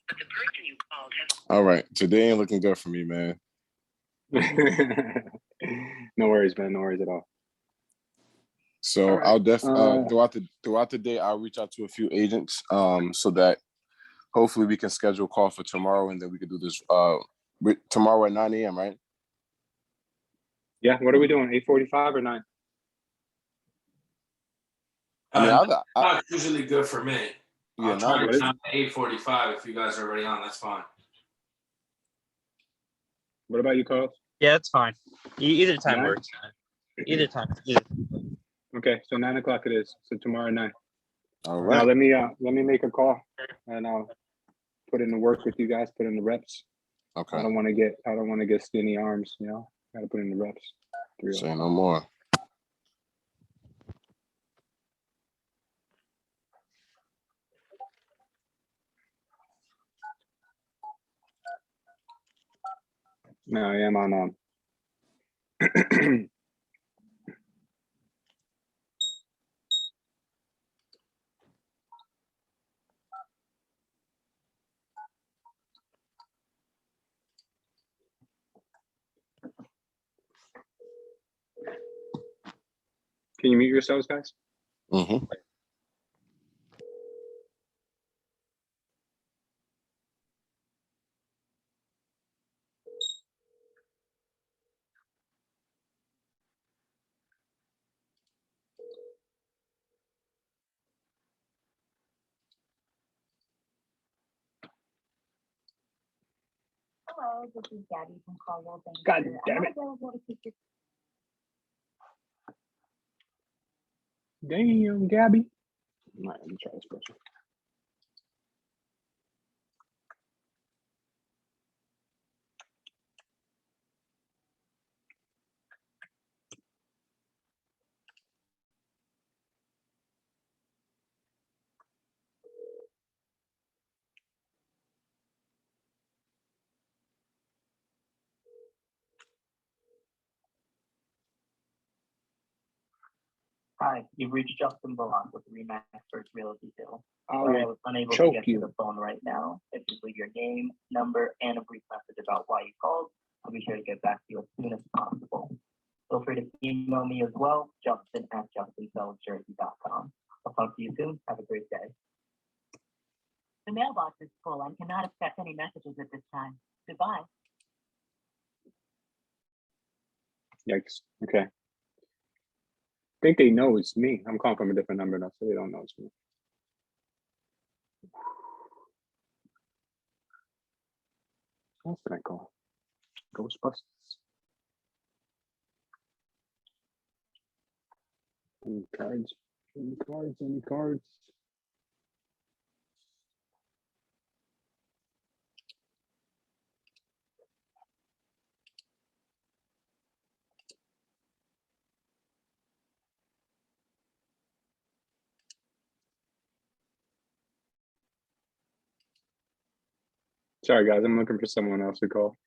but the person you called has. All right, today ain't looking good for me, man. No worries, man. No worries at all. So All right. I'll throughout the day, I'll reach out to a few agents so that hopefully we can schedule a call for tomorrow, and then we can do this tomorrow at 9 a.m., right? Yeah, what are we doing? 8:45 or 9? I mean, That's usually good for me. Yeah, I'll try what to is time 8:45 if you guys are already on. That's fine. What about you, Carlos? Yeah, it's fine. Either time 9? works. Either time. Okay, so 9 o'clock it is. So tomorrow at 9. all Now right. let me make a call and I'll put in the work with you guys, put in the reps. Okay. I don't want to get skinny arms, you know. Gotta put in the reps. Say no more. No, I am on Can you mute yourselves, guys? Mm-hmm. Hello, this is Gabby from Caldwell Bank. God damn it. Damn, Gabby. All right, let me try this person. Hi, you've reached Justin Bullock with Remax First Realty Deal. I Sorry, I will was unable to choke get you. to the phone right now. If you leave your name, number, and a brief message about why you called, I'll be sure to get back to you as soon as possible. Feel free to email me as well, justin@justinselljjersey.com. I'll talk to you soon. Have a great day. The mailbox is full and cannot accept any messages at this time. Goodbye. Yikes. Okay. I think they know it's me. I'm calling from a different number now, so they don't know it's me. What else did I call? Ghostbusters. Any cards? Any cards? Any cards? Sorry, guys. I'm looking for someone else to call.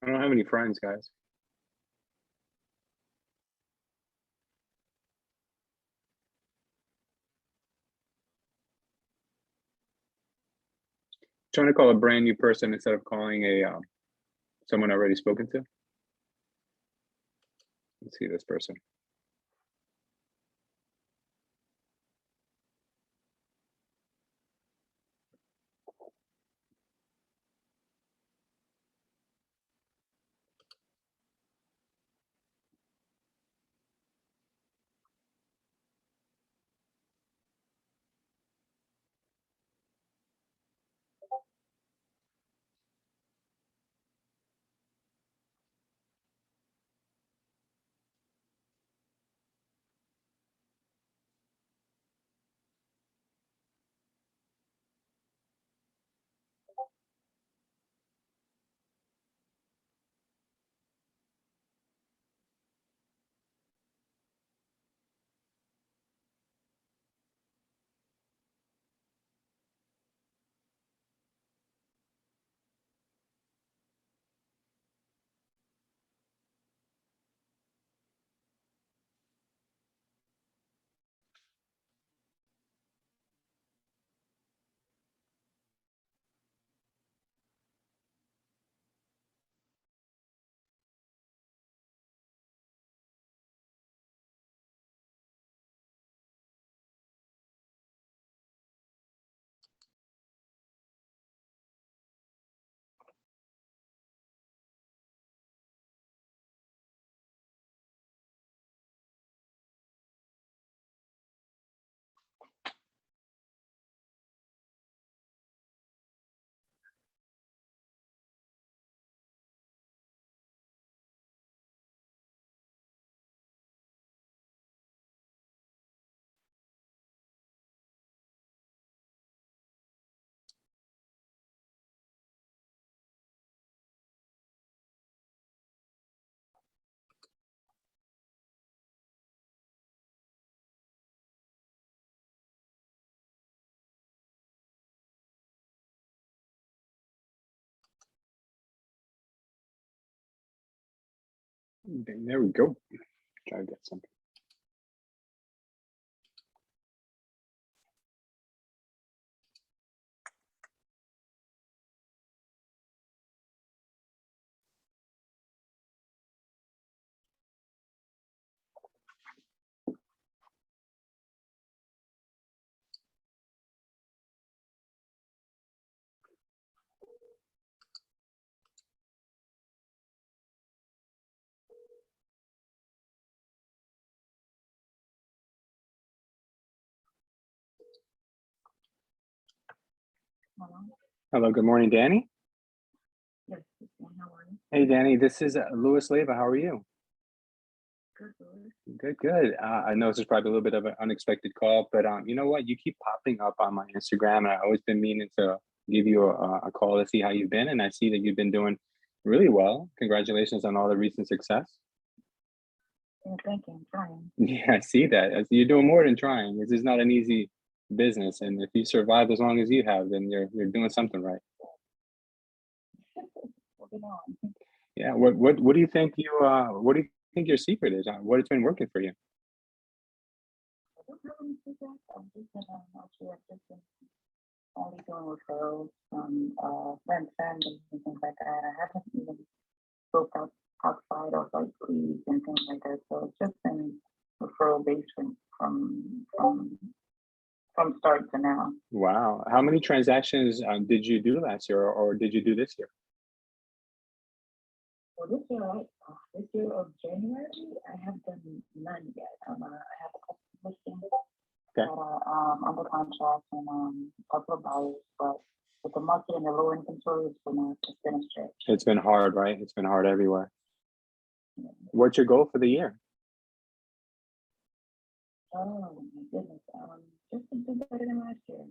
I don't have any friends, guys. Trying to call a brand new person instead of calling a someone already spoken to. Let's see this person. There we go. Try to get something. Hello, good morning, Danny. Yes, how are you? Hey, Danny, this is Louis Leva. How are you? Good, good. I know this is probably a little bit of an unexpected call, but you know what? You keep popping up on my Instagram, and I've always been meaning to give you a call to see how you've been. And I see that you've been doing really well. Congratulations on all the recent success. Yeah, thank you. I'm trying. Yeah, I see that. You're doing more than trying. This is not an easy business, and if you survive as long as you have, then you're doing something right. Moving on. Yeah. What do you think what do you think your secret is? What has been working for you? I don't really think that. I'm just actually I've just been only doing referrals from friends, family, and things like that. I haven't even built up outside of like leads and things like that. So it's just been referral based from start to now. Wow. How many transactions did you do last year, or did you do this year? So this year of January, I have done none yet. I have a couple of listings Okay. that are under contract and a couple of buyers, but with the market and the low inventory, it's been a stretch. It's been hard, right? It's been hard everywhere. What's your goal for the year? Oh my goodness, just to do better than last year.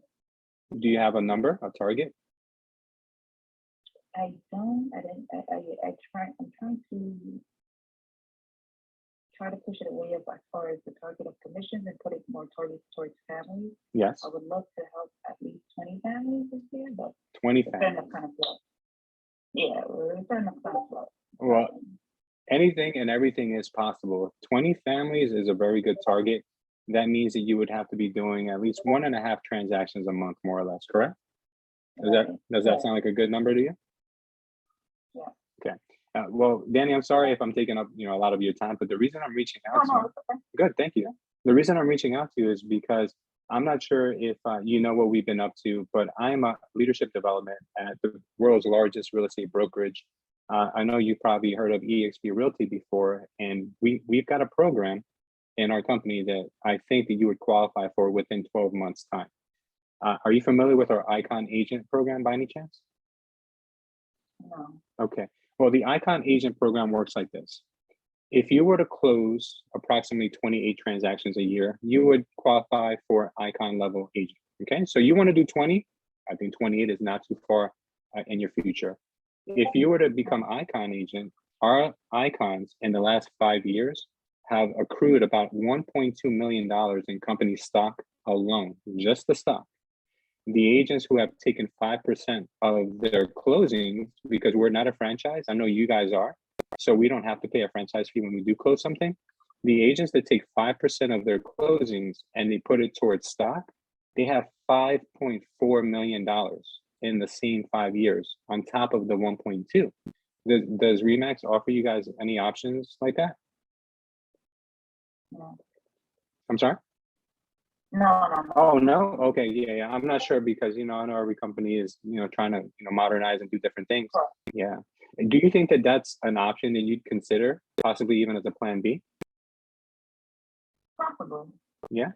Do you have a number, a target? I don't. I didn't. I try. I'm trying to push it away as far as the target of commissions and put it more towards families. Yes. I would love to help at least 20 families this year, but 20 it's starting families. to kind of flow. Yeah, we're starting to kind of flow. Well, anything and everything is possible. 20 families is a very good target. That means that you would have to be doing at least 1.5 transactions a month, more or less, correct? Does that sound like a good number to you? Yeah. Okay. Well, Danny, I'm sorry if I'm taking up a lot of your time, but the reason I'm reaching out to you, it's okay. good, thank you. The reason I'm reaching out to you is because I'm not sure if you know what we've been up to, but I'm a leadership development at the world's largest real estate brokerage. I know you've probably heard of eXp Realty before, and we've got a program in our company that I think that you would qualify for within 12 months time. Are you familiar with our Icon Agent program by any chance? No. Okay. Well, the Icon Agent program works like this. If you were to close approximately 28 transactions a year, you would qualify for Icon level agent. Okay. So you want to do 20. I think 28 is not too far in your future. If you were to become Icon agent, our icons in the last 5 years have accrued about $1.2 million in company stock alone, just the stock. The agents who have taken 5% of their closings, because we're not a franchise, I know you guys are, so we don't have to pay a franchise fee when we do close something. The agents that take 5% of their closings and they put it towards stock, they have $5.4 million in the same 5 years on top of the 1.2. Does Remax offer you guys any options like that? No. I'm sorry? No. Oh, no? Okay, yeah. I'm not sure because, I know every company is, trying to, modernize and do different things. Sure. Yeah. Do you think that that's an option that you'd consider, possibly even as a plan B? Possible. Yeah.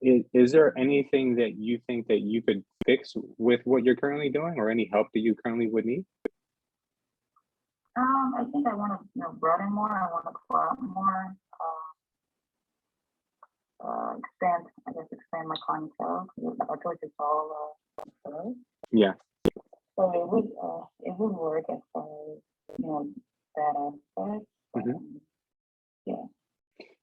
Is there anything that you think that you could fix with what you're currently doing, or any help that you currently would need? I think I want to, broaden more. I want to go out more. Expand my clientele. I feel like it's all Yeah. So it would work as far as that aspect.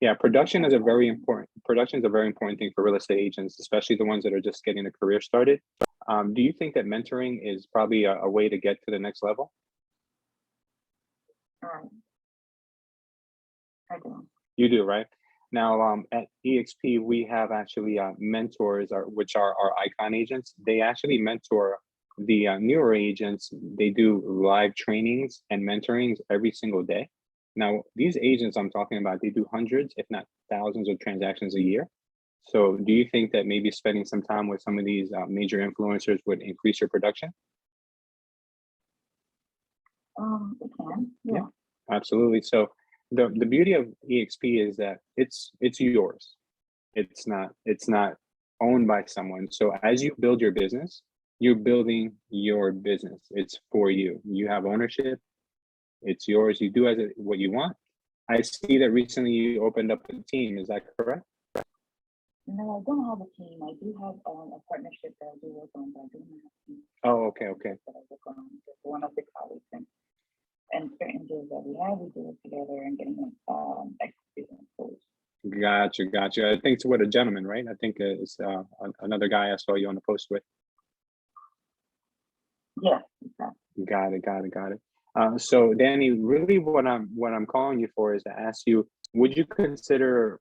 Yeah, production is a very important thing for real estate agents, especially the ones that are just getting a career started. Do you think that mentoring is probably a way to get to the next level? I do. You do, right? Now, at eXp, we have actually mentors, which are our Icon agents. They actually mentor the newer agents. They do live trainings and mentorings every single day. Now, these agents I'm talking about, they do hundreds, if not thousands of transactions a year. So do you think that maybe spending some time with some of these major influencers would increase your production? It can. Yeah. Absolutely. So the beauty of eXp is that it's yours. It's not owned by someone. So as you build your business, you're building your business. It's for you. You have ownership. It's yours. You do what you want. I see that recently you opened up a team. Is that correct? No, I don't have a team. I do have a partnership that I do work on, but I do not have a team. Oh, okay, okay. That I work on with one of the colleagues, and certain deals that we have, we do it together and getting executed and closed. Gotcha. I think it's with a gentleman, right? I think it's another guy I saw you on the post with. Yeah, exactly. Got it. So Danny, really what I'm calling you for is to ask you, would you consider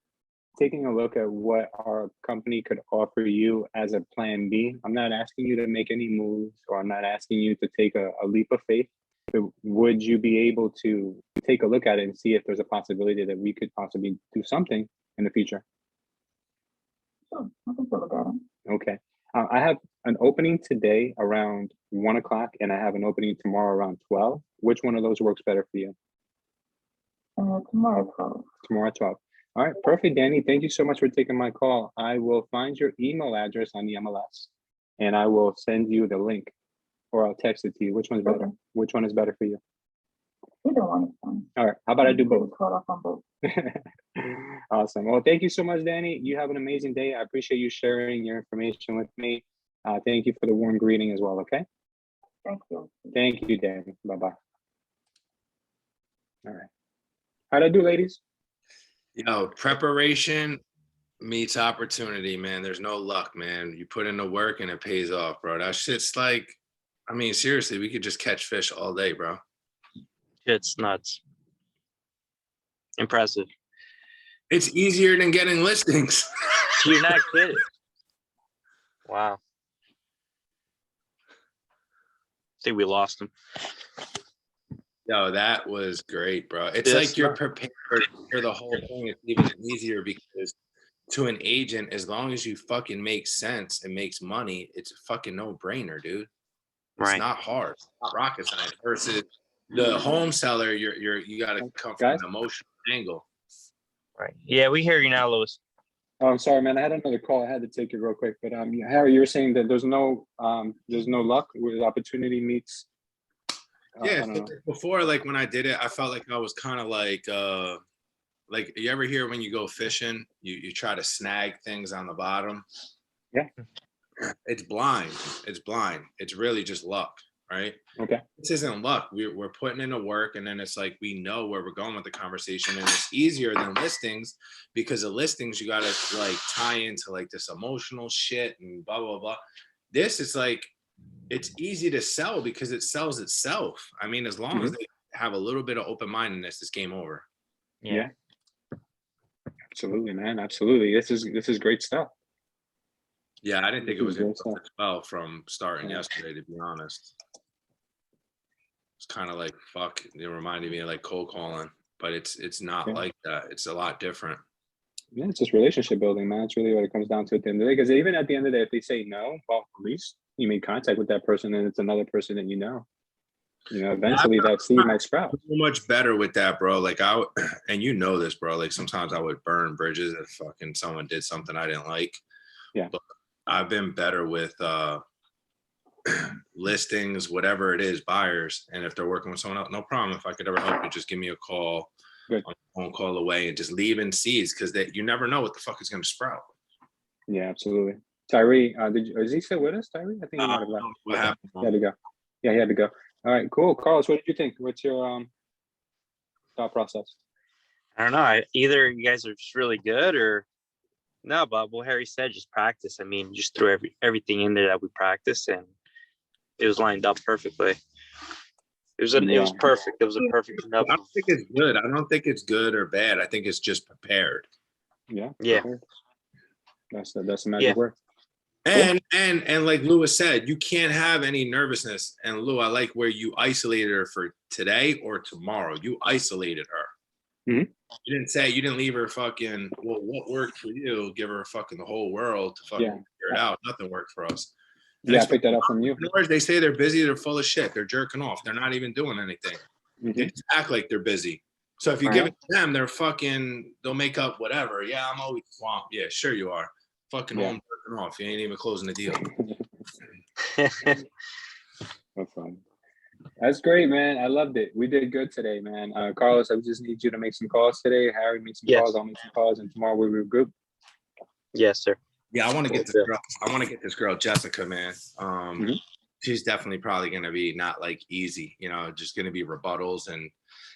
taking a look at what our company could offer you as a plan B? I'm not asking you to make any moves, or I'm not asking you to take a leap of faith, but would you be able to take a look at it and see if there's a possibility that we could possibly do something in the future? Sure, I can look at it. Okay. I have an opening today around 1 o'clock, and I have an opening tomorrow around 12. Which one of those works better for you? Tomorrow at 12. Tomorrow at 12. All right, perfect, Danny. Thank you so much for taking my call. I will find your email address on the MLS, and I will send you the link, or I'll text it to you. Which one's better? Okay. Which one is better for you? Either one is fine. All right, how about I do both? Call off on both. Awesome. Well, thank you so much, Danny. You have an amazing day. I appreciate you sharing your information with me. Thank you for the warm greeting as well, okay? Thank you. Thank you, Danny. Bye-bye. All right. How'd I do, ladies? Yo, preparation meets opportunity, man. There's no luck, man. You put in the work and it pays off, bro. That shit's like, I mean, seriously, we could just catch fish all day, bro. It's nuts. Impressive. It's easier than getting listings. You're not kidding. Wow. I think we lost him. Yo, that was great, bro. It's like you're prepared for the whole thing. It's even easier because to an agent, as long as you fucking make sense and makes money, it's a fucking no-brainer, dude. It's Right. not hard. It's not rocket science. Versus the home seller, you gotta come from an emotional angle. Right. Yeah, we hear you now, Louis. Oh, I'm sorry, man. I had another call. I had to take it real quick. But Harry, you were saying that there's no luck with opportunity meets. Yeah, before, like when I did it, I felt like I was kind of like you ever hear when you go fishing, you try to snag things on the bottom. Yeah. It's blind. It's really just luck, right? Okay. This isn't luck. We're putting in the work, and then it's like we know where we're going with the conversation, and it's easier than listings because the listings you gotta like tie into like this emotional shit and blah blah blah. This is like it's easy to sell because it sells itself. I mean, as long as they have a little bit of open-mindedness, it's game over. Yeah. Absolutely, man. Absolutely. This is great stuff. Yeah, I didn't think it was going to well from starting yesterday, to be honest. It's kind of like fuck. It reminded me of like cold calling, but it's not like that. It's a lot different. Yeah, it's just relationship building, man. It's really what it comes down to at the end of the day. Because even at the end of the day, if they say no, well, at least you made contact with that person, and it's another person that you know. You know, eventually that seed might sprout. So much better with that, bro. Like and you know this, bro. Like sometimes I would burn bridges if fucking someone did something I didn't like. Yeah. But I've been better with listings, whatever it is, buyers. And if they're working with someone else, no problem. If I could ever help you, just give me a call. Good. On a phone call away and just leave in seeds because you never know what the fuck is going to sprout. Yeah, absolutely. Tyree, is he still with us, Tyree? I think he might have left. What happened? He had to go. Yeah, he had to go. All right, cool. Carlos, what did you think? What's your thought process? I don't know. Either you guys are just really good or no, but what Harry said, just practice. I mean, just threw everything in there that we practiced and it was lined up perfectly. It was perfect. It was a perfect enough. I don't think it's good. I don't think it's good or bad. I think it's just prepared. Yeah. That's the magic word. And like Louis said, you can't have any nervousness. And Lou, I like where you isolated her for today or tomorrow. You isolated her. Mm-hmm. You didn't leave her fucking, well, what worked for you? Give her fucking the whole world to fucking figure it out. Nothing worked for us. And I picked that up from you. They say they're busy. They're full of shit. They're jerking off. They're not even doing anything. They just act like they're busy. So if you give it to them, they'll make up whatever. Yeah, I'm always swamped. Yeah, sure you are. Fucking home jerking off. You ain't even closing the deal. That's fine. That's great, man. I loved it. We did good today, man. Carlos, I just need you to make some calls today. Harry, make some Yes. calls. I'll make some calls, and tomorrow we regroup. Yes, sir. Yeah, I want to get this Yeah. girl. I want to get this girl, Jessica, man. Mhm. She's definitely probably going to be not like easy, just going to be rebuttals and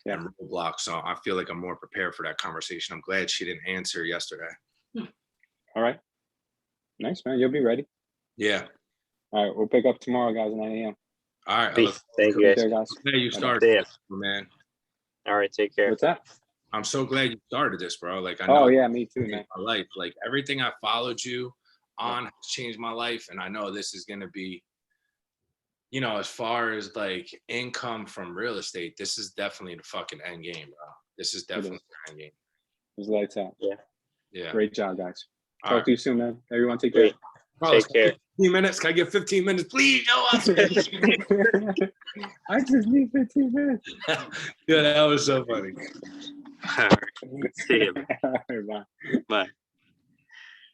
roadblocks. So I feel like I'm more prepared for that conversation. I'm glad she didn't answer yesterday. All right. Nice, man. You'll be ready. Yeah. All right. We'll pick up tomorrow, guys, at 9 a.m. All right. Peace. Thank you, Right guys. there, guys. I'm glad you Bye-bye. started, See ya. man. All right, take care. What's that? I'm so glad you started this, bro. Like, I know Oh, yeah, me too, changed man. my life. Like, everything I followed you on has changed my life. And I know this is going to be, as far as like income from real estate, this is definitely the fucking end game, bro. This is definitely the end game. It's lights out. Yeah. Great job, guys. All Talk right. to you soon, man. Everyone, take care. Great. Carlos, Take care. 15 minutes. Can I get 15 minutes, please? Yo, I just need 15 minutes. yeah, that was so funny. All right. See you. Bye. Bye.